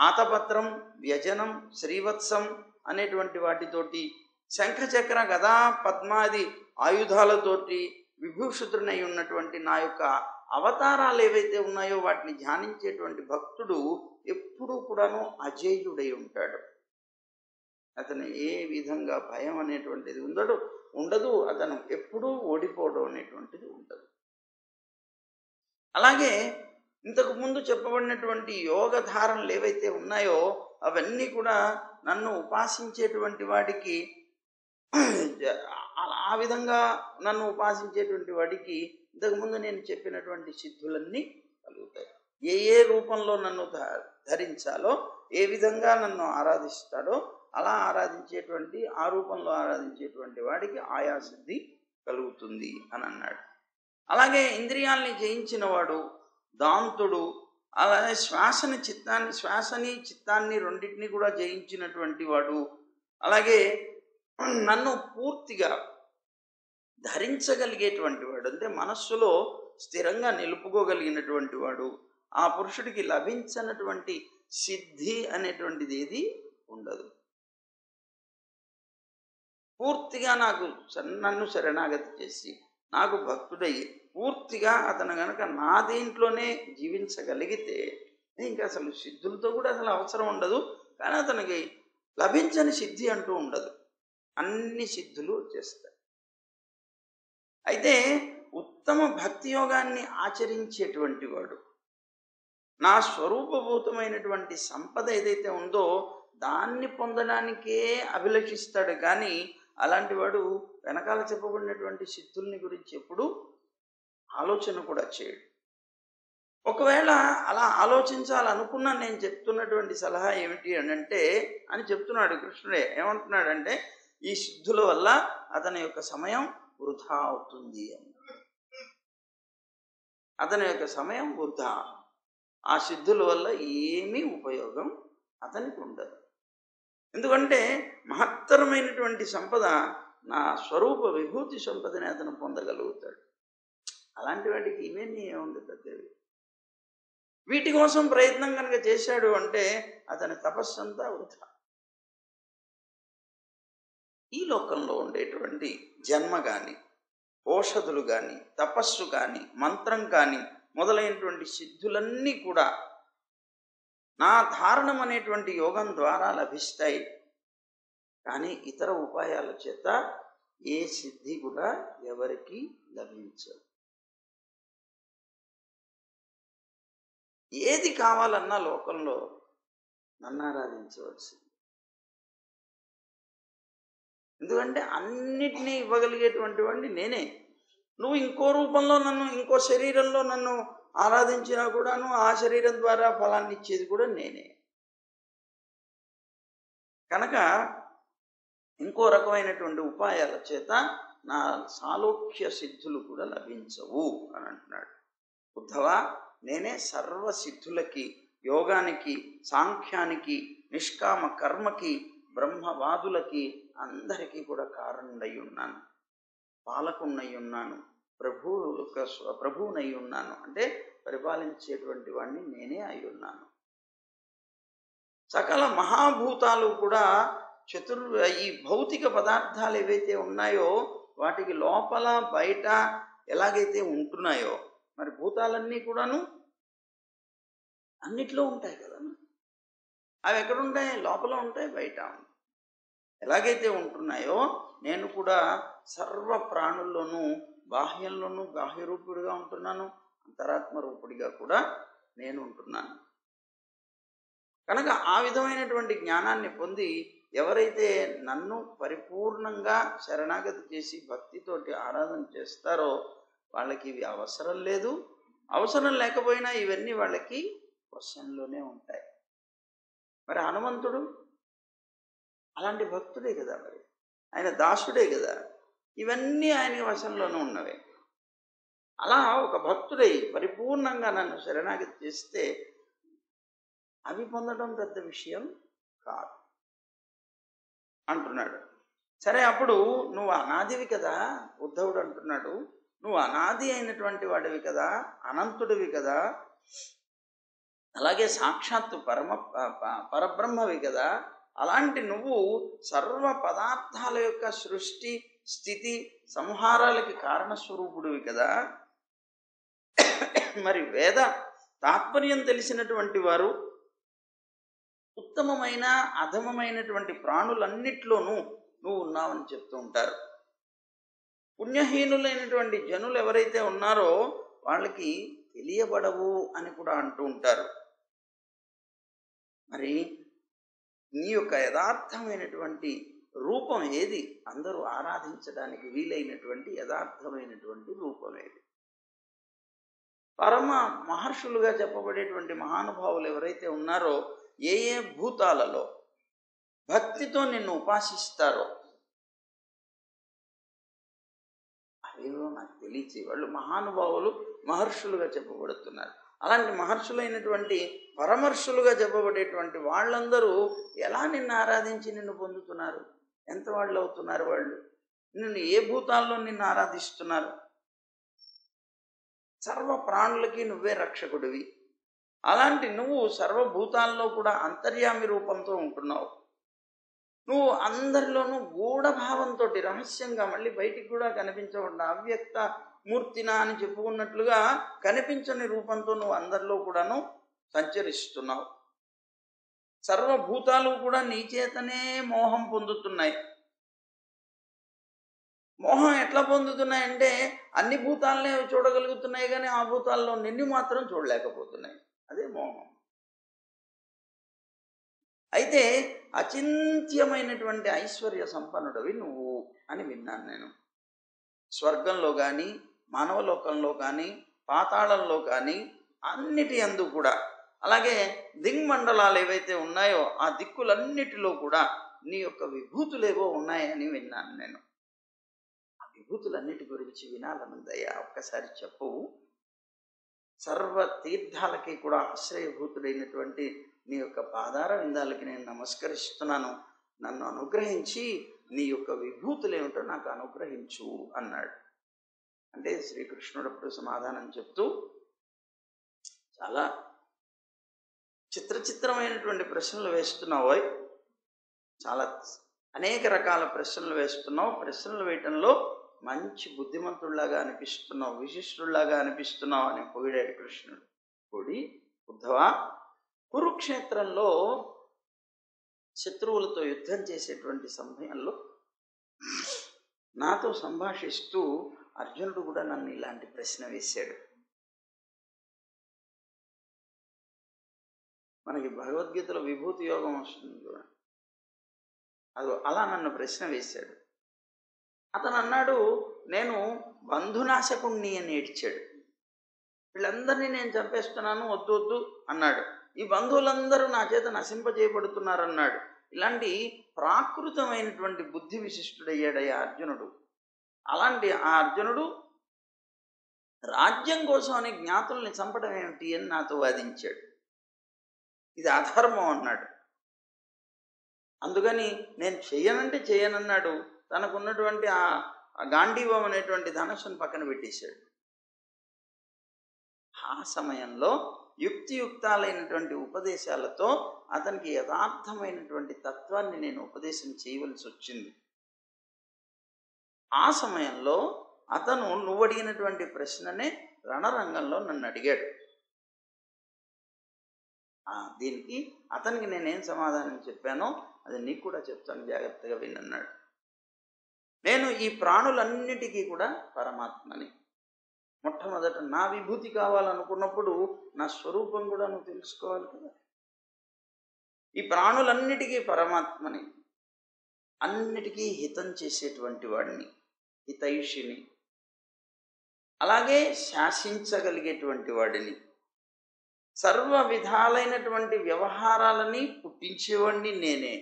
ఆతపత్రం, వ్యజనం, శ్రీవత్సం అనేటువంటి వాటితోటి శంఖచక్ర గదా పద్మాది ఆయుధాలతోటి విభూషితుడై ఉన్నటువంటి నా యొక్క అవతారాలు ఏవైతే ఉన్నాయో వాటిని ధ్యానించేటువంటి భక్తుడు ఎప్పుడూ కూడాను అజేయుడై ఉంటాడు. అతను ఏ విధంగా భయం అనేటువంటిది ఉండదు. అతను ఎప్పుడూ ఓడిపోవడం అనేటువంటిది ఉండదు. అలాగే ఇంతకు ముందు చెప్పబడినటువంటి యోగ ధారణలు ఏవైతే ఉన్నాయో అవన్నీ కూడా నన్ను ఉపాసించేటువంటి వాడికి ఆ విధంగా నన్ను ఉపాసించేటువంటి వాడికి ఇంతకుముందు నేను చెప్పినటువంటి సిద్ధులన్నీ కలుగుతాయి. ఏ ఏ రూపంలో నన్ను ధరించాలో, ఏ విధంగా నన్ను ఆరాధిస్తాడో అలా ఆరాధించేటువంటి ఆ రూపంలో ఆరాధించేటువంటి వాడికి ఆయా సిద్ధి కలుగుతుంది అని అన్నాడు. అలాగే ఇంద్రియాల్ని జయించిన వాడు దాంతుడు, అలాగే శ్వాసని చిత్తాన్ని రెండింటినీ కూడా జయించినటువంటి వాడు, అలాగే నన్ను పూర్తిగా ధరించగలిగేటువంటి వాడు, అంటే మనస్సులో స్థిరంగా నిలుపుకోగలిగినటువంటి వాడు, ఆ పురుషుడికి లభించినటువంటి సిద్ధి అనేటువంటిది ఏది ఉండదు. పూర్తిగా నన్ను శరణాగతి చేసి నాకు భక్తుడయ్యి పూర్తిగా అతను గనక నా దీంట్లోనే జీవించగలిగితే ఇంకా అసలు సిద్ధులతో కూడా అసలు అవసరం ఉండదు. కానీ అతనికి లభించని సిద్ధి అంటూ ఉండదు, అన్ని సిద్ధులు చేస్తాయి. అయితే ఉత్తమ భక్తి యోగాన్ని ఆచరించేటువంటి వాడు నా స్వరూపభూతమైనటువంటి సంపద ఏదైతే ఉందో దాన్ని పొందడానికే అభిలషిస్తాడు. కానీ అలాంటి వాడు వెనకాల చెప్పబడినటువంటి సిద్ధుల్ని గురించి ఎప్పుడు ఆలోచన కూడా చేయడు. ఒకవేళ అలా ఆలోచించాలనుకున్నా నేను చెప్తున్నటువంటి సలహా ఏమిటి అని చెప్తున్నాడు కృష్ణుడే. ఏమంటున్నాడంటే ఈ సిద్ధుల వల్ల అతని యొక్క సమయం వృధా అవుతుంది అని. అతని యొక్క సమయం వృధా, ఆ సిద్ధుల వల్ల ఏమీ ఉపయోగం అతనికి ఉండదు. ఎందుకంటే మహత్తరమైనటువంటి సంపద నా స్వరూప విభూతి సంపదని అతను పొందగలుగుతాడు. అలాంటి వాటికి ఇవన్నీ ఏముంది పెద్దవి. వీటి కోసం ప్రయత్నం కనుక చేశాడు అంటే అతని తపస్సు అంతా వృధా. ఈ లోకంలో ఉండేటువంటి జన్మ కానీ, ఓషధులు కానీ, తపస్సు కానీ, మంత్రం కానీ మొదలైనటువంటి సిద్ధులన్నీ కూడా నా ధారణం అనేటువంటి యోగం ద్వారా లభిస్తాయి. కానీ ఇతర ఉపాయాల చేత ఏ సిద్ధి కూడా ఎవరికి లభించదు. ఏది కావాలన్నా లోకంలో నన్ను ఆరాధించవలసింది. ఎందుకంటే అన్నిటినీ ఇవ్వగలిగేటువంటి వాడిని నేనే. నువ్వు ఇంకో రూపంలో నన్ను, ఇంకో శరీరంలో నన్ను ఆరాధించినా కూడాను ఆ శరీరం ద్వారా ఫలాన్ని ఇచ్చేది కూడా నేనే. కనుక ఇంకో రకమైనటువంటి ఉపాయాల చేత నా సాలోక్య సిద్ధులు కూడా లభించవు అని అంటున్నాడు. ఉద్ధవ, నేనే సర్వసిద్ధులకి, యోగానికి, సాంఖ్యానికి, నిష్కామ కర్మకి, బ్రహ్మవాదులకి అందరికీ కూడా కారణుడై ఉన్నాను, పాలకున్నై ఉన్నాను, ప్రభువునై ఉన్నాను. అంటే పరిపాలించేటువంటి వాడిని నేనే అయి ఉన్నాను. సకల మహాభూతాలు కూడా ఈ భౌతిక పదార్థాలు ఏవైతే ఉన్నాయో వాటికి లోపల బయట ఎలాగైతే ఉంటున్నాయో, మరి భూతాలన్నీ కూడాను అన్నిట్లో ఉంటాయి కదా. అవి ఎక్కడుంటాయి? లోపల ఉంటాయి, బయట ఉంటాయి. ఎలాగైతే ఉంటున్నాయో నేను కూడా సర్వ ప్రాణుల్లోనూ బాహ్యంలోనూ బాహ్య రూపుడిగా ఉంటున్నాను, అంతరాత్మ రూపుడిగా కూడా నేను ఉంటున్నాను. కనుక ఆ విధమైనటువంటి జ్ఞానాన్ని పొంది ఎవరైతే నన్ను పరిపూర్ణంగా శరణాగతి చేసి భక్తితోటి ఆరాధన చేస్తారో వాళ్ళకి ఇవి అవసరం లేదు. అవసరం లేకపోయినా ఇవన్నీ వాళ్ళకి వశంలోనే ఉంటాయి. మరి హనుమంతుడు అలాంటి భక్తుడే కదా, మరి ఆయన దాసుడే కదా, ఇవన్నీ ఆయన వశంలోనే ఉన్నవే. అలా ఒక భక్తుడై పరిపూర్ణంగా నన్ను శరణాగతి చేస్తే అవి పొందడం పెద్ద విషయం కాదు అంటున్నాడు. సరే, అప్పుడు నువ్వు అనాదివి కదా, ఉద్ధవుడు అంటున్నాడు, నువ్వు అనాది అయినటువంటి వాడివి కదా, అనంతుడివి కదా, అలాగే సాక్షాత్తు పరబ్రహ్మవి కదా, అలాంటి నువ్వు సర్వ పదార్థాల యొక్క సృష్టి స్థితి సంహారాలకి కారణస్వరూపుడివి కదా. మరి వేద తాత్పర్యం తెలిసినటువంటి వారు ఉత్తమమైన అధమమైనటువంటి ప్రాణులన్నిట్లోనూ నువ్వు ఉన్నావని చెప్తూ ఉంటారు. పుణ్యహీనులైనటువంటి జనులు ఎవరైతే ఉన్నారో వాళ్ళకి తెలియబడవు అని కూడా అంటూ ఉంటారు. మరి నీ యొక్క యథార్థమైనటువంటి రూపం ఏది? అందరూ ఆరాధించడానికి వీలైనటువంటి యథార్థమైనటువంటి రూపం ఏది? పరమ మహర్షులుగా చెప్పబడేటువంటి మహానుభావులు ఎవరైతే ఉన్నారో ఏ ఏ భూతాలలో భక్తితో నిన్ను ఉపాసిస్తారో అవేవో నాకు తెలియచి వాళ్ళు మహానుభావులు మహర్షులుగా చెప్పబడుతున్నారు. అలాంటి మహర్షులైనటువంటి పరమర్షులుగా చెప్పబడేటువంటి వాళ్ళందరూ ఎలా నిన్ను ఆరాధించి నిన్ను పొందుతున్నారు? ఎంత వాళ్ళు అవుతున్నారు? వాళ్ళు నిన్ను ఏ భూతాల్లో నిన్ను ఆరాధిస్తున్నారు? సర్వ ప్రాణులకి నువ్వే రక్షకుడివి. అలాంటి నువ్వు సర్వభూతాల్లో కూడా అంతర్యామి రూపంతో ఉంటున్నావు. నువ్వు అందరిలోనూ గూఢభావంతో రహస్యంగా, మళ్ళీ బయటికి కూడా కనిపించకుండా అవ్యక్త మూర్తినా అని చెప్పుకున్నట్లుగా కనిపించని రూపంతో నువ్వు అందరిలో కూడాను సంచరిస్తున్నావు. సర్వభూతాలు కూడా నీ చేతనే మోహం పొందుతున్నాయి. మోహం ఎట్లా పొందుతున్నాయంటే అన్ని భూతాలనే చూడగలుగుతున్నాయి, కానీ ఆ భూతాల్లో నిన్ను మాత్రం చూడలేకపోతున్నాయి. అదే మోహం. అయితే అచింత్యమైనటువంటి ఐశ్వర్య సంపన్నుడివి నువ్వు అని విన్నాను నేను. స్వర్గంలో కానీ, మానవలోకంలో కానీ, పాతాళంలో కానీ అన్నిటి యందు కూడా, అలాగే దిగ్మండలాలు ఏవైతే ఉన్నాయో ఆ దిక్కులన్నిటిలో కూడా నీ యొక్క విభూతులేవో ఉన్నాయని విన్నాను నేను. ఆ విభూతులన్నిటి గురించి వినాలనుందయ్యా, ఒక్కసారి చెప్పు. సర్వ తీర్థాలకి కూడా ఆశ్రయభూతుడైనటువంటి నీ యొక్క పాదార విందాలకి నేను నమస్కరిస్తున్నాను. నన్ను అనుగ్రహించి నీ యొక్క విభూతులేమిటో నాకు అనుగ్రహించు అన్నాడు. అంటే శ్రీకృష్ణుడు అప్పుడు సమాధానం చెప్తూ చాలా చిత్రమైనటువంటి ప్రశ్నలు వేస్తున్నావు. చాలా అనేక రకాల ప్రశ్నలు వేస్తున్నావు. ప్రశ్నలు వేయటంలో మంచి బుద్ధిమంతుడిలాగా అనిపిస్తున్నావు, విశిష్టుడిలాగా అనిపిస్తున్నావు అని పొగిడాడు కృష్ణుడు. పొడి ఉద్ధవ, కురుక్షేత్రంలో శత్రువులతో యుద్ధం చేసేటువంటి సమయంలో నాతో సంభాషిస్తూ అర్జునుడు కూడా నన్ను ఇలాంటి ప్రశ్న వేశాడు. మనకి భగవద్గీతలో విభూతి యోగం వస్తుంది కూడా, అది అలా నన్ను ప్రశ్న వేశాడు. అతను అన్నాడు, నేను బంధునాశకుణ్ణి అని ఏడ్చాడు. వీళ్ళందరినీ నేను చంపేస్తున్నాను, వద్దు వద్దు అన్నాడు. ఈ బంధువులందరూ నా చేత నశింపజేయబడుతున్నారన్నాడు. ఇలాంటి ప్రాకృతమైనటువంటి బుద్ధి విశిష్టుడయ్యాడయ్యా అర్జునుడు. అలాంటి ఆ అర్జునుడు రాజ్యం కోసం అని జ్ఞాతుల్ని చంపడం ఏమిటి అని నాతో వాదించాడు. ఇది అధర్మం అన్నాడు. అందుకని నేను చెయ్యనంటే చేయనన్నాడు. తనకున్నటువంటి ఆ గాంధీవం అనేటువంటి ధనుస్సును పక్కన పెట్టేశాడు. ఆ సమయంలో యుక్తియుక్తాలైనటువంటి ఉపదేశాలతో అతనికి యథార్థమైనటువంటి తత్వాన్ని నేను ఉపదేశం చేయవలసి వచ్చింది. ఆ సమయంలో అతను నువ్వు అడిగినటువంటి ప్రశ్ననే రణరంగంలో నన్ను అడిగాడు. దీనికి అతనికి నేనేం సమాధానం చెప్పానో అది నీకు కూడా చెప్తాను, జాగ్రత్తగా వినన్నాడు. నేను ఈ ప్రాణులన్నిటికీ కూడా పరమాత్మని. మొట్టమొదట నా విభూతి కావాలనుకున్నప్పుడు నా స్వరూపం కూడా నువ్వు తెలుసుకోవాలి కదా. ఈ ప్రాణులన్నిటికీ పరమాత్మని, అన్నిటికీ హితం చేసేటువంటి వాడిని, హితైషిని, అలాగే శాసించగలిగేటువంటి వాడిని, సర్వ విధాలైనటువంటి వ్యవహారాలని పుట్టించేవాడిని నేనే.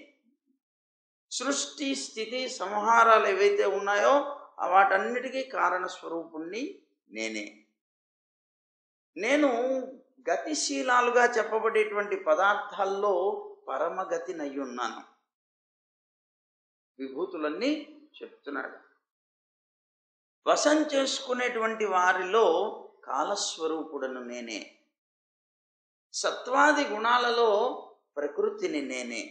సృష్టి స్థితి సంహారాలు ఏవైతే ఉన్నాయో వాటన్నిటికీ కారణస్వరూపుణ్ణి నేనే. నేను గతిశీలాలుగా చెప్పబడేటువంటి పదార్థాల్లో పరమగతినై ఉన్నాను. విభూతులన్నీ చెప్తున్నాడు. వశం చేసుకునేటువంటి వారిలో కాలస్వరూపుడను నేనే. సత్వాది గుణాలలో ప్రకృతిని నేనే.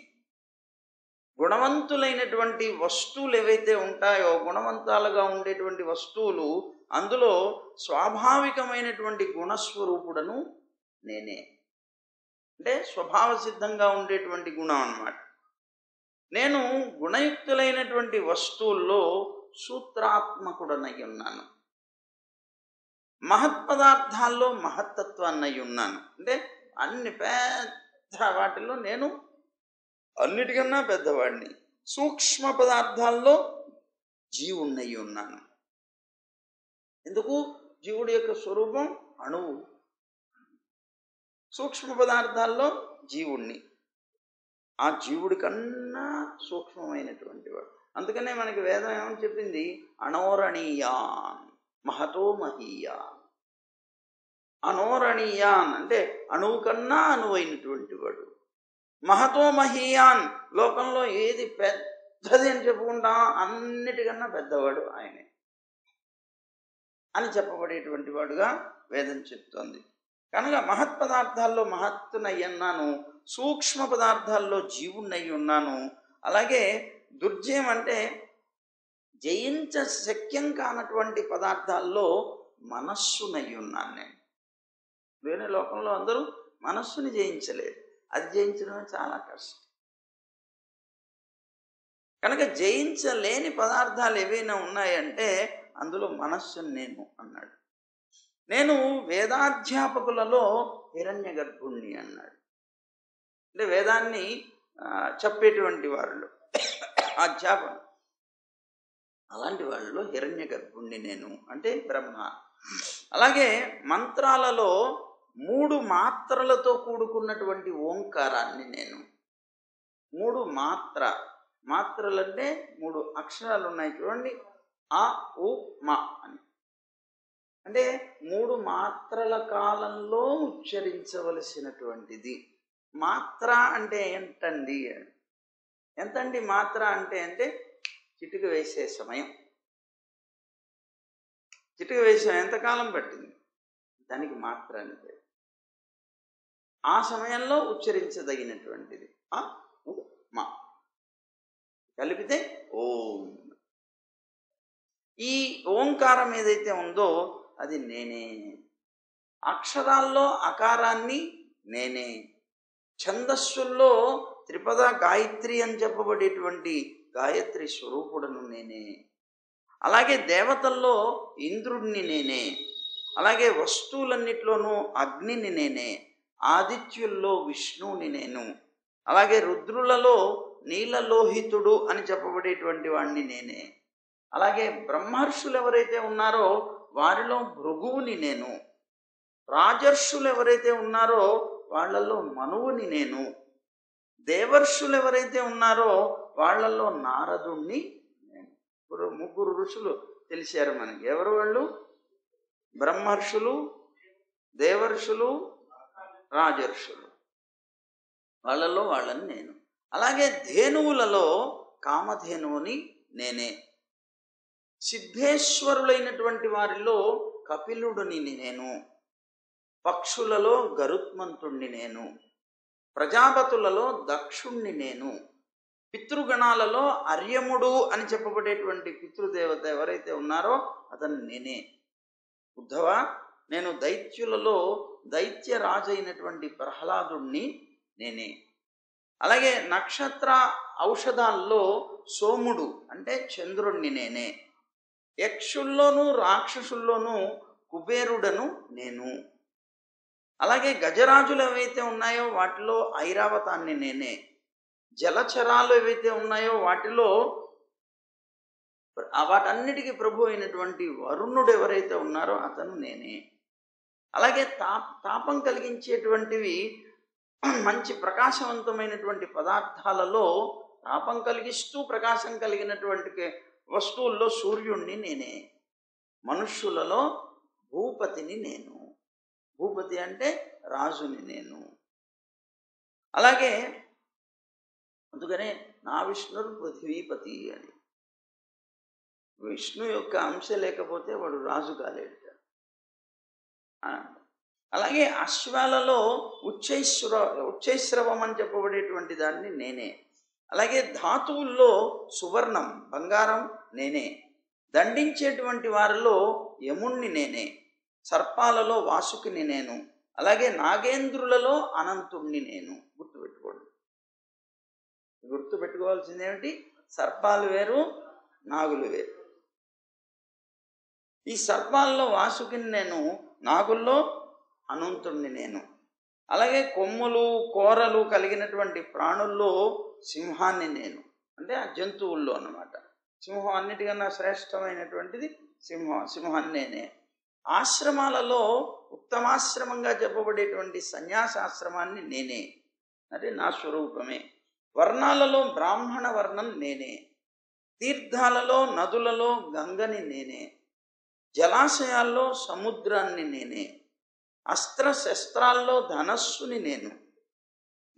గుణవంతులైనటువంటి వస్తువులు ఏవైతే ఉంటాయో, గుణవంతాలుగా ఉండేటువంటి వస్తువులు, అందులో స్వాభావికమైనటువంటి గుణస్వరూపుడను నేనే. అంటే స్వభావ సిద్ధంగా ఉండేటువంటి గుణం అన్నమాట. నేను గుణయుక్తులైనటువంటి వస్తువుల్లో సూత్రాత్మకుడనై ఉన్నాను. మహత్పదార్థాల్లో మహత్తత్వాన్నై ఉన్నాను. అంటే అన్ని పెద్ద వాటిల్లో నేను అన్నిటికన్నా పెద్దవాడిని. సూక్ష్మ పదార్థాల్లో జీవుణ్ణై ఉన్నాను. ఎందుకు? జీవుడి యొక్క స్వరూపం అణువు. సూక్ష్మ పదార్థాల్లో జీవుణ్ణి, ఆ జీవుడి కన్నా సూక్ష్మమైనటువంటి వాడు. అందుకనే మనకి వేదం ఏమని చెప్పింది? అణోరణీయాన్ మహతో మహీయాన్. అణోరణీయాన్ అంటే అణువు కన్నా అణువైనటువంటి వాడు. మహతో మహీయాన్, లోకంలో ఏది పెద్దది అని చెప్పుకుంటాం అన్నిటికన్నా పెద్దవాడు ఆయనే అని చెప్పబడేటువంటి వాడుగా వేదం చెప్తోంది. కనుక మహత్పదార్థాల్లో మహత్తునై ఉన్నాను, సూక్ష్మ పదార్థాల్లో జీవుణ్ణై ఉన్నాను. అలాగే దుర్జయం అంటే జయించ శక్యం కానటువంటి పదార్థాల్లో మనస్సునై ఉన్నాను నేను. వేరే లోకంలో అందరూ మనస్సుని జయించలేరు, అది జయించడమే చాలా కష్టం. కనుక జయించలేని పదార్థాలు ఏవైనా ఉన్నాయంటే అందులో మనస్సుని నేను అన్నాడు. నేను వేదాధ్యాపకులలో హిరణ్య గర్భుణ్ణి అన్నాడు. అంటే వేదాన్ని చెప్పేటువంటి వాళ్ళు, అధ్యాపన, అలాంటి వాళ్ళలో హిరణ్య గర్భుణ్ణి నేను అంటే బ్రహ్మ. అలాగే మంత్రాలలో 3 మాత్రలతో కూడుకున్నటువంటి ఓంకారాన్ని నేను. 3 మాత్రలంటే 3 అక్షరాలు ఉన్నాయి చూడండి, ఆ ఉ మా అని. అంటే 3 మాత్రల కాలంలో ఉచ్చరించవలసినటువంటిది. మాత్ర అంటే ఏంటండి? ఎంతండి మాత్ర అంటే చిటిక వేసే సమయం. చిటిక వేసే ఎంతకాలం పట్టింది దానికి మాత్ర అని పేరు. ఆ సమయంలో ఉచ్చరించదగినటువంటిది ఆ ఉ మా కలిపితే ఓం. ఈ ఓంకారం ఏదైతే ఉందో అది నేనే. అక్షరాల్లో అకారాన్ని నేనే. ఛందస్సుల్లో త్రిపద గాయత్రి అని చెప్పబడేటువంటి గాయత్రి స్వరూపుడను నేనే. అలాగే దేవతల్లో ఇంద్రుడిని నేనే. అలాగే వస్తువులన్నిట్లోనూ అగ్నిని నేనే. ఆదిత్యుల్లో విష్ణువుని నేను. అలాగే రుద్రులలో నీలలోహితుడు అని చెప్పబడేటువంటి వాడిని నేనే. అలాగే బ్రహ్మర్షులు ఎవరైతే ఉన్నారో వారిలో భృగువుని నేను. రాజర్షులు ఎవరైతే ఉన్నారో వాళ్ళల్లో మనువుని నేను. దేవర్షులు ఎవరైతే ఉన్నారో వాళ్ళల్లో నారదుణ్ణి నేను. ఇప్పుడు 3 ఋషులు తెలిసారు మనకి. ఎవరు వాళ్ళు? బ్రహ్మర్షులు, దేవర్షులు, రాజర్షులు, వాళ్ళలో వాళ్ళని నేను. అలాగే ధేనువులలో కామధేనువుని నేనే. సిద్ధేశ్వరులైనటువంటి వారిలో కపిలుడిని నేను. పక్షులలో గరుత్మంతుణ్ణి నేను. ప్రజాపతులలో దక్షుణ్ణి నేను. పితృగణాలలో అర్యముడు అని చెప్పబడేటువంటి పితృదేవత ఎవరైతే ఉన్నారో అతను నేనే. ఉద్ధవ, నేను దైత్యులలో దైత్యరాజు అయినటువంటి ప్రహ్లాదుణ్ణి నేనే. అలాగే నక్షత్ర ఔషధాల్లో సోముడు అంటే చంద్రుణ్ణి నేనే. యక్షుల్లోనూ రాక్షసుల్లోనూ కుబేరుడను నేను. అలాగే గజరాజులు ఏవైతే ఉన్నాయో వాటిలో ఐరావతాన్ని నేనే. జలచరాలు ఏవైతే ఉన్నాయో వాటిలో వాటన్నిటికీ ప్రభు అయినటువంటి వరుణుడు ఎవరైతే ఉన్నారో అతను నేనే. అలాగే తాపం కలిగించేటువంటివి మంచి ప్రకాశవంతమైనటువంటి పదార్థాలలో తాపం కలిగిస్తూ ప్రకాశం కలిగినటువంటి వస్తువుల్లో సూర్యుణ్ణి నేనే. మనుష్యులలో భూపతిని నేను. భూపతి అంటే రాజుని నేను. అలాగే అందుకనే నా విష్ణురు పృథ్వీపతి అని. విష్ణు యొక్క అంశ లేకపోతే వాడు రాజు కాలేడు. అలాగే అశ్వాలలో ఉచ్చైశ్రవం అని చెప్పబడేటువంటి దాన్ని నేనే. అలాగే ధాతువుల్లో సువర్ణం బంగారం నేనే. దండించేటువంటి వారిలో యముణ్ణి నేనే. సర్పాలలో వాసుకిని నేను. అలాగే నాగేంద్రులలో అనంతుణ్ణి నేను. గుర్తుపెట్టుకోవాల్సింది ఏమిటి? సర్పాలు వేరు, నాగులు వేరు. ఈ సర్పాల్లో వాసుకిని నేను, నాగుల్లో అనంతుణ్ణి నేను. అలాగే కొమ్ములు కోరలు కలిగినటువంటి ప్రాణుల్లో సింహాన్ని నేను. అంటే ఆ జంతువుల్లో అన్నమాట. సింహం అన్నిటికన్నా శ్రేష్టమైనటువంటిది సింహాన్ని నేనే. ఆశ్రమాలలో ఉత్తమాశ్రమంగా చెప్పబడేటువంటి సన్యాసాశ్రమాన్ని నేనే. అంటే నా స్వరూపమే. వర్ణాలలో బ్రాహ్మణ వర్ణం నేనే. తీర్థాలలో నదులలో గంగని నేనే. జలాశయాల్లో సముద్రాన్ని నేనే. అస్త్ర శస్త్రాల్లో ధనస్సుని నేను.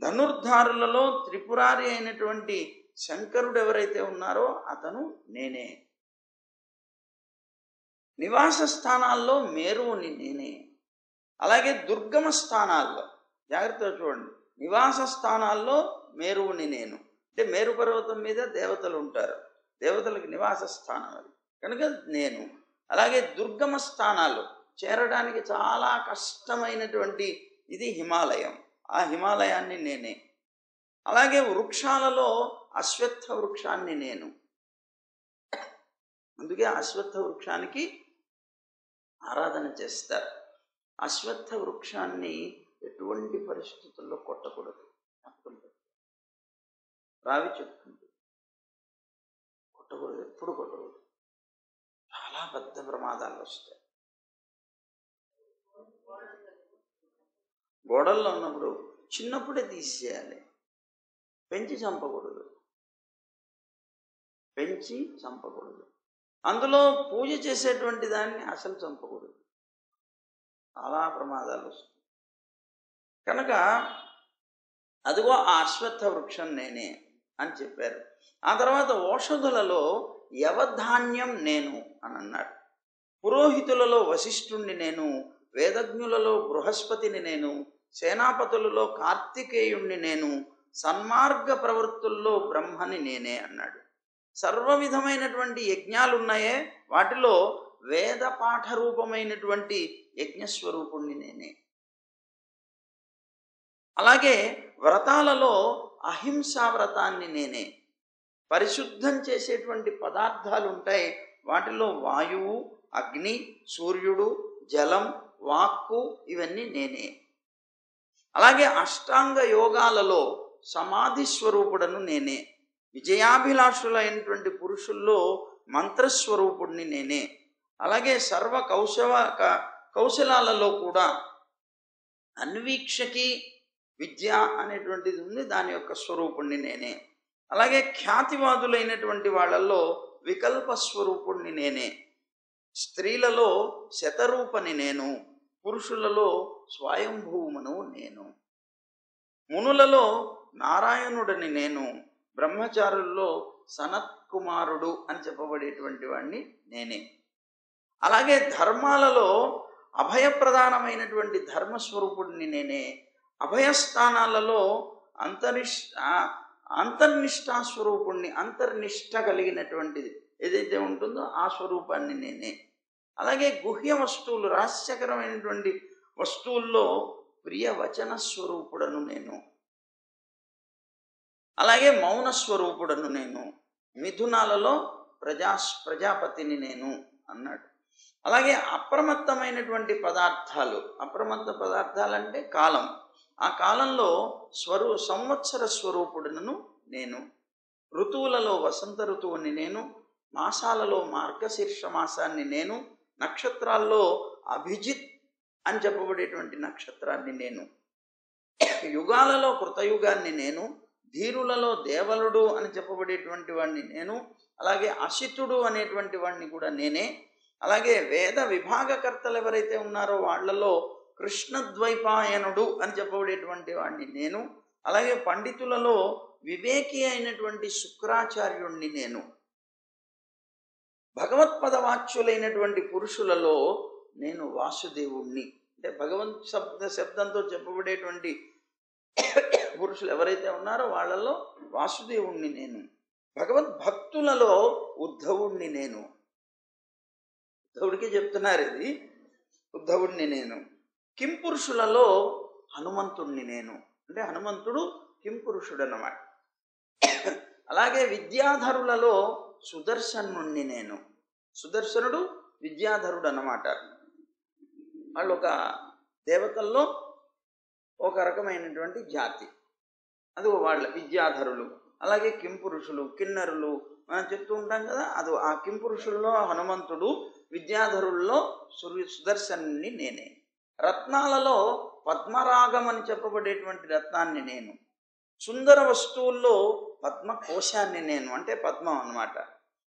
ధనుర్ధారులలో త్రిపురారి అయినటువంటి శంకరుడు ఎవరైతే ఉన్నారో అతను నేనే. నివాస స్థానాల్లో మేరువుని నేనే. అలాగే దుర్గమ స్థానాల్లో జాగ్రత్తగా చూడండి. నివాస స్థానాల్లో మేరువుని నేను. అంటే మేరు పర్వతం మీద దేవతలు ఉంటారు. దేవతలకు నివాస స్థానం అది కనుక నేను. అలాగే దుర్గమ స్థానాలు చేరడానికి చాలా కష్టమైనటువంటి ఇది హిమాలయం. ఆ హిమాలయాన్ని నేనే. అలాగే వృక్షాలలో అశ్వత్థ వృక్షాన్ని నేను. అందుకే అశ్వత్థ వృక్షానికి ఆరాధన చేస్తారు. అశ్వత్థ వృక్షాన్ని ఎటువంటి పరిస్థితుల్లో కొట్టకూడదు. రావి చెప్తుంది కొట్టకూడదు, ఎప్పుడు కొట్టకూడదు. చాలా పెద్ద ప్రమాదాలు వస్తాయి. గోడల్లో ఉన్నప్పుడు చిన్నప్పుడే తీసేయాలి. పెంచి చంపకూడదు. అందులో పూజ చేసేటువంటి దాన్ని అసలు చంపకూడదు. చాలా ప్రమాదాలు వస్తాయి. కనుక అదిగో ఆ అశ్వత్థ వృక్షం నేనే అని చెప్పారు. ఆ తర్వాత ఓషధులలో యవధాన్యం నేను అని అన్నాడు. పురోహితులలో వశిష్ఠుణ్ణి నేను. వేదజ్ఞులలో బృహస్పతిని నేను. సేనాపతులలో కార్తికేయుణ్ణి నేను. సన్మార్గ ప్రవృత్తుల్లో బ్రహ్మని నేనే అన్నాడు. సర్వ విధమైనటువంటి యజ్ఞాలు ఉన్నాయే వాటిలో వేద పాఠ రూపమైనటువంటి యజ్ఞస్వరూపుణ్ణి నేనే. అలాగే వ్రతాలలో అహింసా వ్రతాన్ని నేనే. పరిశుద్ధం చేసేటువంటి పదార్థాలు ఉంటాయి. వాటిలో వాయువు, అగ్ని, సూర్యుడు, జలం, వాక్కు ఇవన్నీ నేనే. అలాగే అష్టాంగ యోగాలలో సమాధి స్వరూపుడను నేనే. విజయాభిలాషులైనటువంటి పురుషుల్లో మంత్రస్వరూపుడిని నేనే. అలాగే సర్వ కౌశలాలలో కూడా అన్వీక్షకి విద్య అనేటువంటిది ఉంది. దాని యొక్క స్వరూపుణ్ణి నేనే. అలాగే ఖ్యాతివాదులైనటువంటి వాళ్ళల్లో వికల్ప స్వరూపుణ్ణి నేనే. స్త్రీలలో శతరూపని నేను, పురుషులలో స్వయంభూమను నేను. మునులలో నారాయణుడని నేను, బ్రహ్మచారుల్లో సనత్కుమారుడు అని చెప్పబడేటువంటి వాడిని నేనే. అలాగే ధర్మాలలో అభయప్రధానమైనటువంటి ధర్మస్వరూపుడిని నేనే. అభయస్థానాలలో అంతర్నిష్టాస్వరూపుణ్ణి, అంతర్నిష్ట కలిగినటువంటిది ఏదైతే ఉంటుందో ఆ స్వరూపాన్ని నేనే. అలాగే గుహ్య వస్తువులు, రహస్యకరమైనటువంటి వస్తువుల్లో ప్రియ వచన స్వరూపుడను నేను. అలాగే మౌన స్వరూపుడను నేను. మిథునాలలో ప్రజాపతిని నేను అన్నాడు. అలాగే అప్రమత్తమైనటువంటి పదార్థాలు, అప్రమత్త పదార్థాలంటే కాలం, ఆ కాలంలో సంవత్సర స్వరూపుడను నేను. ఋతువులలో వసంత ఋతువుని నేను, మాసాలలో మార్గశీర్ష మాసాన్ని నేను, నక్షత్రాల్లో అభిజిత్ అని చెప్పబడేటువంటి నక్షత్రాన్ని నేను, యుగాలలో కృతయుగాన్ని నేను, ధీరులలో దేవలుడు అని చెప్పబడేటువంటి వాడిని నేను, అలాగే అసితుడు అనేటువంటి వాడిని కూడా నేనే. అలాగే వేద విభాగకర్తలు ఎవరైతే ఉన్నారో వాళ్లలో కృష్ణద్వైపాయనుడు అని చెప్పబడేటువంటి వాడిని నేను. అలాగే పండితులలో వివేకి అయినటువంటి శుక్రాచార్యుణ్ణి నేను. భగవత్పదవాచ్యులైనటువంటి పురుషులలో నేను వాసుదేవుణ్ణి. అంటే భగవంత్ శబ్దంతో చెప్పబడేటువంటి పురుషులు ఎవరైతే ఉన్నారో వాళ్ళలో వాసుదేవుణ్ణి నేను. భగవద్భక్తులలో ఉద్ధవుణ్ణి నేను. ఉద్ధవుడికి చెప్తున్నారు ఇది, ఉద్ధవుణ్ణి నేను. కింపురుషులలో హనుమంతుణ్ణి నేను. అంటే హనుమంతుడు కింపురుషుడు అన్నమాట. అలాగే విద్యాధరులలో సుదర్శనుణ్ణి నేను. సుదర్శనుడు విద్యాధరుడు అన్నమాట. వాళ్ళు ఒక దేవతల్లో ఒక రకమైనటువంటి జాతి, అది వాళ్ళ విద్యాధరులు. అలాగే కింపురుషులు, కిన్నరులు మనం చెప్తూ ఉంటాం కదా, అది ఆ కింపురుషుల్లో హనుమంతుడు, విద్యాధరుల్లో సుదర్శనుని నేనే. రత్నాలలో పద్మరాగం అని చెప్పబడేటువంటి రత్నాన్ని నేను. సుందర వస్తువుల్లో పద్మకోశాన్ని నేను, అంటే పద్మం అన్నమాట,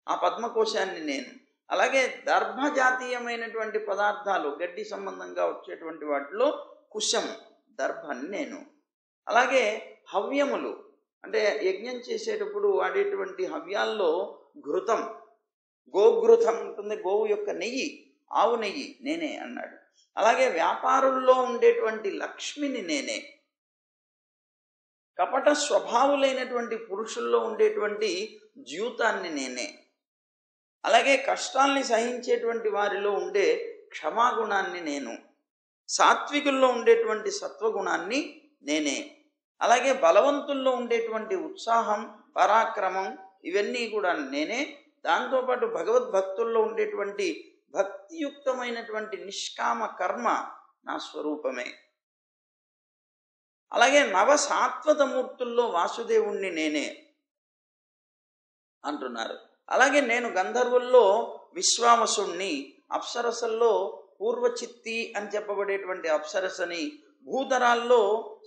ఆ పద్మకోశాన్ని నేను. అలాగే దర్భజాతీయమైనటువంటి పదార్థాలు, గడ్డి సంబంధంగా వచ్చేటువంటి వాటిలో కుశం, దర్భని నేను. అలాగే హవ్యములు, అంటే యజ్ఞం చేసేటప్పుడు వాడేటువంటి హవ్యాల్లో ఘృతం, గోఘృతం ఉంటుంది, గోవు యొక్క నెయ్యి, ఆవు నెయ్యి నేనే అన్నాడు. అలాగే వ్యాపారుల్లో ఉండేటువంటి లక్ష్మిని నేనే. కపట స్వభావులైనటువంటి పురుషుల్లో ఉండేటువంటి ద్యూతాన్ని నేనే. అలాగే కష్టాల్ని సహించేటువంటి వారిలో ఉండే క్షమాగుణాన్ని నేను. సాత్వికుల్లో ఉండేటువంటి సత్వగుణాన్ని నేనే. అలాగే బలవంతుల్లో ఉండేటువంటి ఉత్సాహం, పరాక్రమం, ఇవన్నీ కూడా నేనే. దాంతోపాటు భగవద్భక్తుల్లో ఉండేటువంటి భక్తియుక్తమైనటువంటి నిష్కామ కర్మ నా స్వరూపమే. అలాగే నవసాత్వతమూర్తుల్లో వాసుదేవుణ్ణి నేనే అంటున్నారు. అలాగే నేను గంధర్వుల్లో విశ్వావసుణ్ణి, అప్సరసల్లో పూర్వచిత్తి అని చెప్పబడేటువంటి అప్సరసని, భూధరాల్లో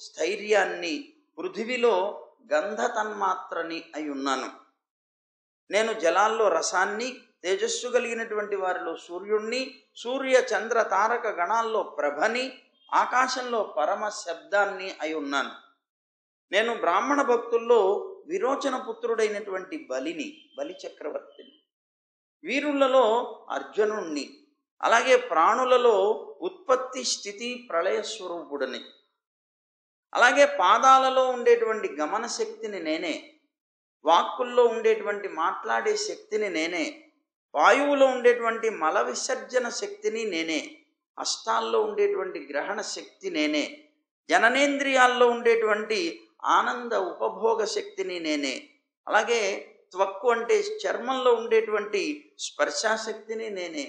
స్థైర్యాన్ని, పృథివిలో గంధ తన్మాత్రని అయి ఉన్నాను. నేను జలాల్లో రసాన్ని, తేజస్సు కలిగినటువంటి వారిలో సూర్యుణ్ణి, సూర్య చంద్ర తారక గణాల్లో ప్రభని, ఆకాశంలో పరమ శబ్దాన్ని అయి ఉన్నాను. నేను బ్రాహ్మణ భక్తుల్లో విరోచన పుత్రుడైనటువంటి బలిని, బలి చక్రవర్తిని. వీరులలో అర్జునుణ్ణి. అలాగే ప్రాణులలో ఉత్పత్తి స్థితి ప్రళయ స్వరూపుడని. అలాగే పాదాలలో ఉండేటువంటి గమన శక్తిని నేనే. వాక్కుల్లో ఉండేటువంటి మాట్లాడే శక్తిని నేనే. వాయువులో ఉండేటువంటి మల విసర్జన శక్తిని నేనే. అష్టాల్లో ఉండేటువంటి గ్రహణ శక్తి నేనే. జననేంద్రియాల్లో ఉండేటువంటి ఆనంద ఉపభోగ శక్తిని నేనే. అలాగే త్వక్కు అంటే చర్మంలో ఉండేటువంటి స్పర్శాశక్తిని నేనే.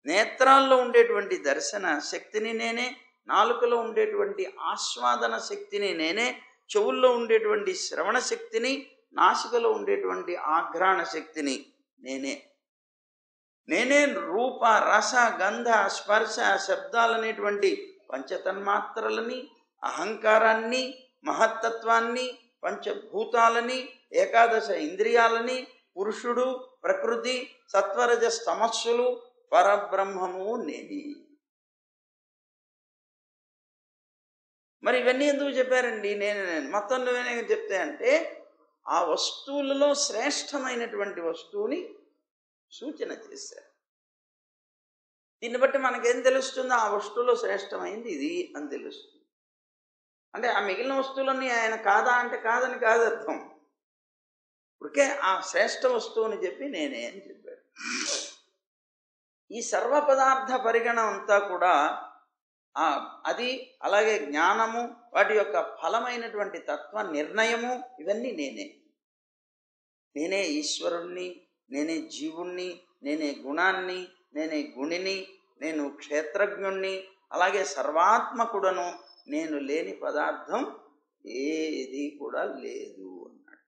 నేత్రాల్లో ఉండేటువంటి దర్శన శక్తిని నేనే. నాలుకలో ఉండేటువంటి ఆస్వాదన శక్తిని నేనే. చెవుల్లో ఉండేటువంటి శ్రవణ శక్తిని, నాసికలో ఉండేటువంటి ఆఘ్రాణ శక్తిని నేనే. నేనే రూప, రస, గంధ, స్పర్శ, శబ్దాలనేటువంటి పంచతన్మాత్రలని, అహంకారాన్ని, మహత్తత్వాన్ని, పంచభూతాలని, ఏకాదశ ఇంద్రియాలని, పురుషుడు, ప్రకృతి, సత్వరజ తమస్సులు, పరబ్రహ్మము నేనే. మరి ఇవన్నీ ఎందుకు చెప్పారండి? నేను మొత్తం నువ్వేనే చెప్తే అంటే ఆ వస్తువులలో శ్రేష్టమైనటువంటి వస్తువుని సూచన చేశారు. దీన్ని బట్టి మనకేం తెలుస్తుందో ఆ వస్తువులో శ్రేష్టమైంది ఇది అని తెలుస్తుంది. అంటే ఆ మిగిలిన వస్తువులన్నీ ఆయన కాదా అంటే కాదని కాదు అర్థం. ఇప్పటికే ఆ శ్రేష్ఠ వస్తువుని చెప్పి నేనే అని చెప్పాడు. ఈ సర్వ పదార్థ పరిగణం అంతా కూడా అది అలాగే జ్ఞానము, వాటి యొక్క ఫలమైనటువంటి తత్వ నిర్ణయము, ఇవన్నీ నేనే. నేనే ఈశ్వరుణ్ణి, నేనే జీవుణ్ణి, నేనే గుణాన్ని, నేనే గుణిని, నేను క్షేత్రజ్ఞుణ్ణి, అలాగే సర్వాత్మకుడను, నేను లేని పదార్థం ఏది కూడా లేదు అన్నాడు.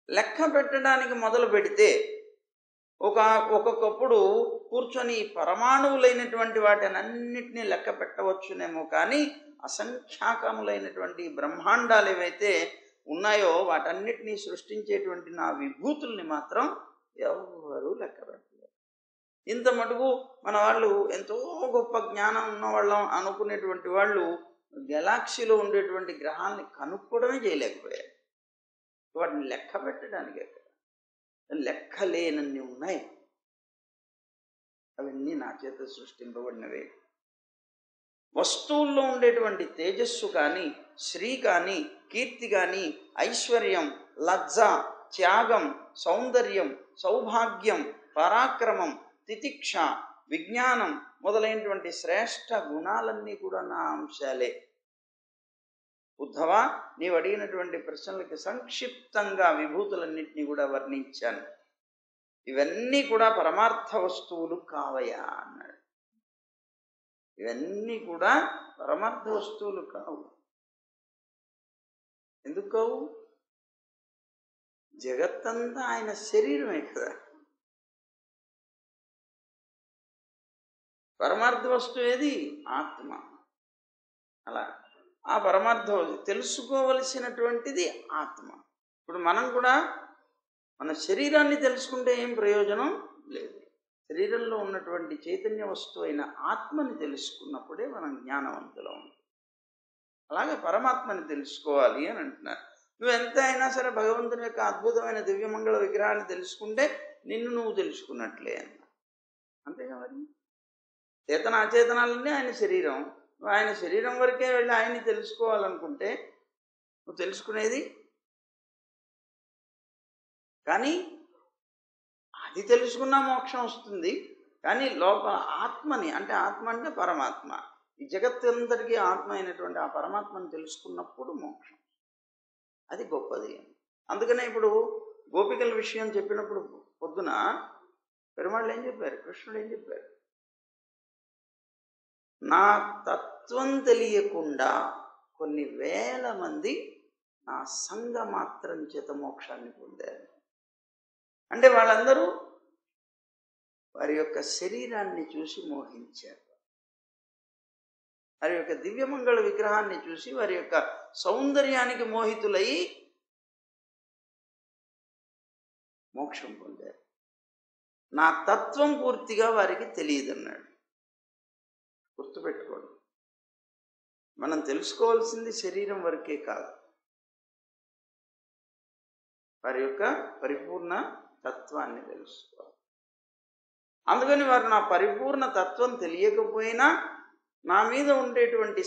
లెక్క పెట్టడానికి మొదలు పెడితే ఒక్కొక్కప్పుడు కూర్చొని పరమాణువులైనటువంటి వాటినన్నిటినీ లెక్క పెట్టవచ్చునేమో, కానీ అసంఖ్యాకములైనటువంటి బ్రహ్మాండాలు ఏవైతే ఉన్నాయో వాటన్నిటినీ సృష్టించేటువంటి నా విభూతుల్ని మాత్రం ఎవరు లెక్క పెట్టలేరు. ఇంత మటుకు మన వాళ్ళు ఎంతో గొప్ప జ్ఞానం ఉన్నవాళ్ళం అనుకునేటువంటి వాళ్ళు గెలాక్సీలో ఉండేటువంటి గ్రహాలని కనుక్కోవడమే చేయలేకపోయారు. వాటిని లెక్క పెట్టడానికి లెక్కలేనన్ని ఉన్నాయి. అవన్నీ నా చేత సృష్టింపబడినవే. వస్తువుల్లో ఉండేటువంటి తేజస్సు కానీ, శ్రీ కానీ, కీర్తి కానీ, ఐశ్వర్యం, లజ్జ, త్యాగం, సౌందర్యం, సౌభాగ్యం, పరాక్రమం, తితిక్ష, విజ్ఞానం మొదలైనటువంటి శ్రేష్ఠ గుణాలన్నీ కూడా నా అంశాలే. ఉద్ధవా, నీవు అడిగినటువంటి ప్రశ్నలకి సంక్షిప్తంగా విభూతులన్నింటినీ కూడా వర్ణించాను. ఇవన్నీ కూడా పరమార్థ వస్తువులు కావయా అన్నాడు. ఇవన్నీ కూడా పరమార్థ వస్తువులు కావు. ఎందుకు కావు? జగత్తంతా ఆయన శరీరమే కదా. పరమార్థ వస్తువు ఏది? ఆత్మ. అలా ఆ పరమార్థ తెలుసుకోవలసినటువంటిది ఆత్మ. ఇప్పుడు మనం కూడా మన శరీరాన్ని తెలుసుకుంటే ఏం ప్రయోజనం లేదు. శరీరంలో ఉన్నటువంటి చైతన్య వస్తువు అయిన ఆత్మని తెలుసుకున్నప్పుడే మనం జ్ఞానవంతులం. అలాగే పరమాత్మని తెలుసుకోవాలి అని అంటున్నారు. నువ్వు ఎంత అయినా సరే భగవంతుని యొక్క అద్భుతమైన దివ్యమంగళ విగ్రహాన్ని తెలుసుకుంటే నిన్ను నువ్వు తెలుసుకున్నట్లే అన్న. అంతేగా మరి. చేతన అచేతనాలన్నీ ఆయన శరీరం. నువ్వు ఆయన శరీరం వరకే వెళ్ళి ఆయన్ని తెలుసుకోవాలనుకుంటే నువ్వు తెలుసుకునేది. కానీ అది తెలుసుకున్నా మోక్షం వస్తుంది. కానీ లోపల ఆత్మని, అంటే ఆత్మ అంటే పరమాత్మ, ఈ జగత్తంతటికీ ఆత్మ అయినటువంటి ఆ పరమాత్మని తెలుసుకున్నప్పుడు మోక్షం. అది గొప్పది. అందుకనే ఇప్పుడు గోపికల విషయం చెప్పినప్పుడు పొద్దున పెరుమాళ్ళు ఏం చెప్పారు, కృష్ణుడు ఏం చెప్పారు? నా తత్వం తెలియకుండా కొన్ని వేల మంది నా సంగ మాత్రం చేత మోక్షాన్ని పొందారు. అంటే వాళ్ళందరూ వారి యొక్క శరీరాన్ని చూసి మోహించారు. వారి యొక్క దివ్యమంగళ విగ్రహాన్ని చూసి వారి యొక్క సౌందర్యానికి మోహితులై మోక్షం పొందారు. నా తత్వం పూర్తిగా వారికి తెలియదన్నాడు. గుర్తుపెట్టుకోండి, మనం తెలుసుకోవాల్సింది శరీరం వరకే కాదు, వారి యొక్క పరిపూర్ణ తత్వాన్ని తెలుసుకోవాలి. అందుకని వారు నా పరిపూర్ణ తత్వం తెలియకపోయినా నా మీద ఉండేటువంటి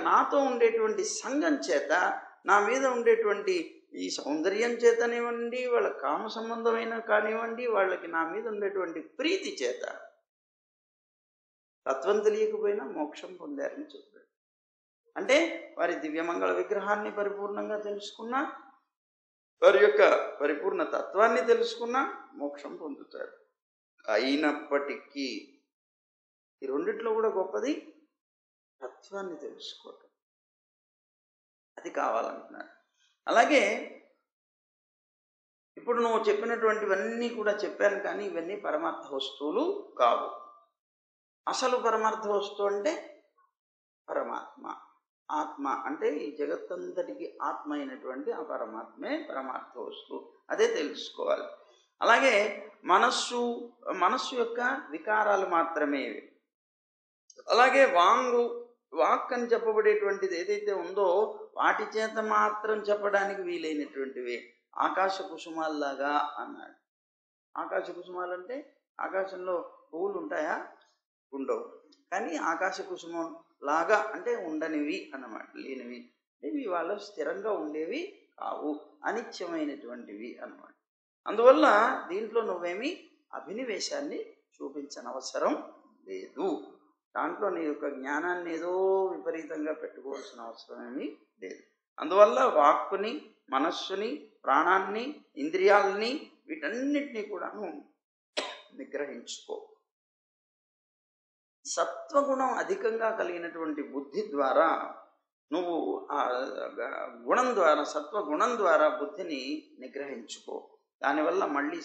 నాతో ఉండేటువంటి సంఘం చేత, నా మీద ఉండేటువంటి ఈ సౌందర్యం చేతనివ్వండి, వాళ్ళ కామ సంబంధమైన కానివ్వండి, వాళ్ళకి నా మీద ఉండేటువంటి ప్రీతి చేత తత్వం తెలియకపోయినా మోక్షం పొందారని చెప్పాడు. అంటే వారి దివ్యమంగళ విగ్రహాన్ని పరిపూర్ణంగా తెలుసుకున్నా, వారి యొక్క పరిపూర్ణ తత్వాన్ని తెలుసుకున్నా మోక్షం పొందుతారు. అయినప్పటికీ ఈ రెండిట్లో కూడా గొప్పది తత్వాన్ని తెలుసుకోవటం. అది కావాలంటున్నారు. అలాగే ఇప్పుడు నువ్వు చెప్పినటువంటివన్నీ కూడా చెప్పాను, కానీ ఇవన్నీ పరమార్థ వస్తువులు కావు. అసలు పరమార్థ వస్తువు అంటే పరమాత్మ, ఆత్మ. అంటే ఈ జగత్తంతటికి ఆత్మ అయినటువంటి ఆ పరమాత్మే పరమార్థ వస్తువు. అదే తెలుసుకోవాలి. అలాగే మనస్సు యొక్క వికారాలు మాత్రమే. అలాగే వాక్ అని చెప్పబడేటువంటిది ఏదైతే ఉందో వాటి చేత మాత్రం చెప్పడానికి వీలైనటువంటివి ఆకాశ కుసుమాల్లాగా అన్నాడు. ఆకాశ కుసుమాలు అంటే ఆకాశంలో పువ్వులు ఉంటాయా? ఉండవు. కానీ ఆకాశ కుసుమం లాగా అంటే ఉండనివి అన్నమాట, లేనివి. ఇవి వాళ్ళు స్థిరంగా ఉండేవి కావు, అనిత్యమైనటువంటివి అన్నమాట. అందువల్ల దీంట్లో నువ్వేమి అభినివేశాన్ని చూపించనవసరం లేదు. దాంట్లో నీ యొక్క జ్ఞానాన్ని ఏదో విపరీతంగా పెట్టుకోవాల్సిన అవసరం ఏమీ లేదు. అందువల్ల వాక్కుని, మనస్సుని, ప్రాణాన్ని, ఇంద్రియాలని వీటన్నిటినీ కూడాను నిగ్రహించుకో. సత్వగుణం అధికంగా కలిగినటువంటి బుద్ధి ద్వారా నువ్వు ఆ గుణం ద్వారా, సత్వగుణం ద్వారా బుద్ధిని నిగ్రహించుకో. దానివల్ల మళ్ళీ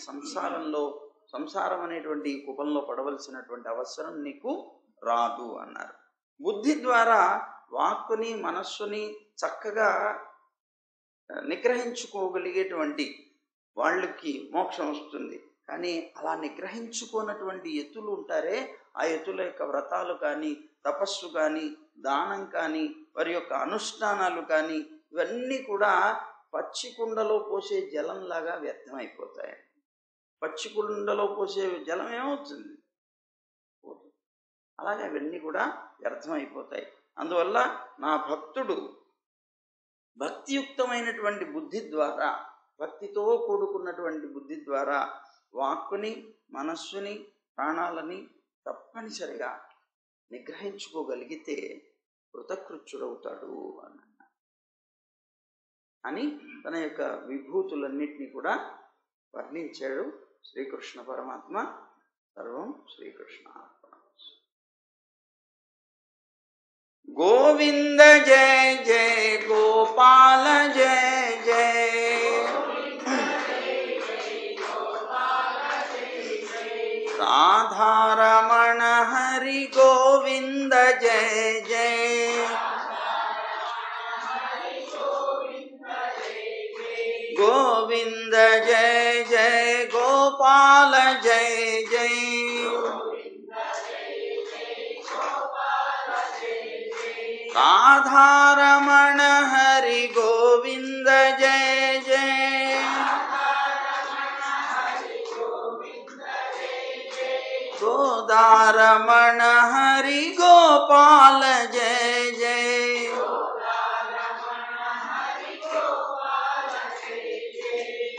సంసారం అనేటువంటి కుపంలో పడవలసినటువంటి అవసరం నీకు రాదు అన్నారు. బుద్ధి ద్వారా వాక్కుని, మనస్సుని చక్కగా నిగ్రహించుకోగలిగేటువంటి వాళ్ళకి మోక్షం వస్తుంది. కానీ అలా నిగ్రహించుకోనటువంటి యతులు ఉంటారే, ఆ యతుల యొక్క వ్రతాలు కానీ, తపస్సు కానీ, దానం కానీ, వారి యొక్క అనుష్ఠానాలు కానీ ఇవన్నీ కూడా పచ్చి కుండలో పోసే జలంలాగా వ్యర్థమైపోతాయి. పచ్చి కుండలో పోసే జలం ఏమవుతుంది? అలాగే అవన్నీ కూడా వ్యర్థమైపోతాయి. అందువల్ల నా భక్తుడు భక్తియుక్తమైనటువంటి బుద్ధి ద్వారా, భక్తితో కూడుకున్నటువంటి బుద్ధి ద్వారా వాక్కుని, మనస్సుని, ప్రాణాలని తప్పనిసరిగా నిగ్రహించుకోగలిగితే కృతకృత్యుడవుతాడు అని తన యొక్క విభూతులన్నిటినీ కూడా వర్ణించాడు శ్రీకృష్ణ పరమాత్మ. సర్వం శ్రీకృష్ణ. గోవింద జయ జయ గోపాల జయ జయ, రాధారమణ హరి గోవింద జయ జయ, గోవింద జయ జయ గోపాల జయ జయ, రాధారమణ హరి గోవింద జయ జయ, గోదారమణ హరి గోపాల జయ జయ,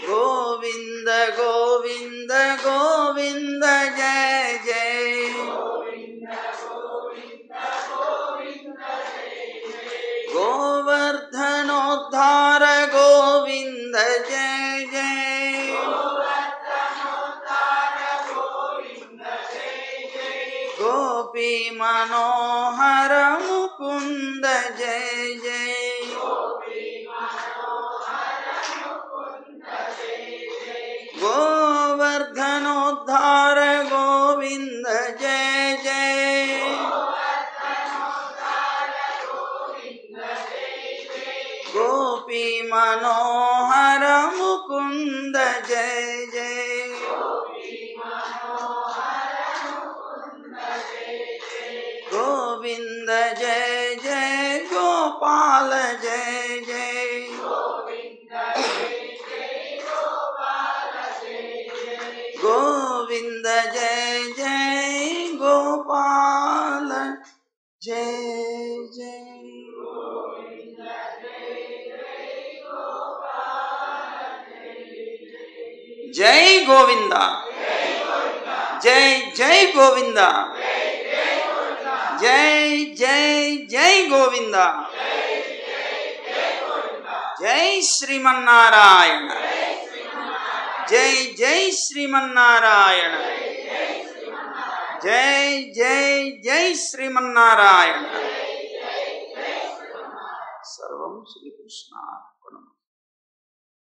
గోవింద గోవింద గోవింద జయ జయ, గోవర్ధనోద్ధార గోవింద జయ జయ, గోపీ మనోహర ముకుంద జయ జయ, గోవర్ధనోద్ధార గోవింద జయ జయ, గోపీ మనోహర ముకుంద జయ జయ, గోవింద జయ జయ గోపాల జయ జయ, గోవింద జయ జయ గోపాల జయ జయ. జై గోవింద, జై జై గోవింద, జై జై జై గోవింద, జై శ్రీమన్నారాయణ, జై జై శ్రీమన్నారాయణ, జై జై జై శ్రీమన్నారాయణ. సర్వం శ్రీకృష్ణార్పణమస్తు.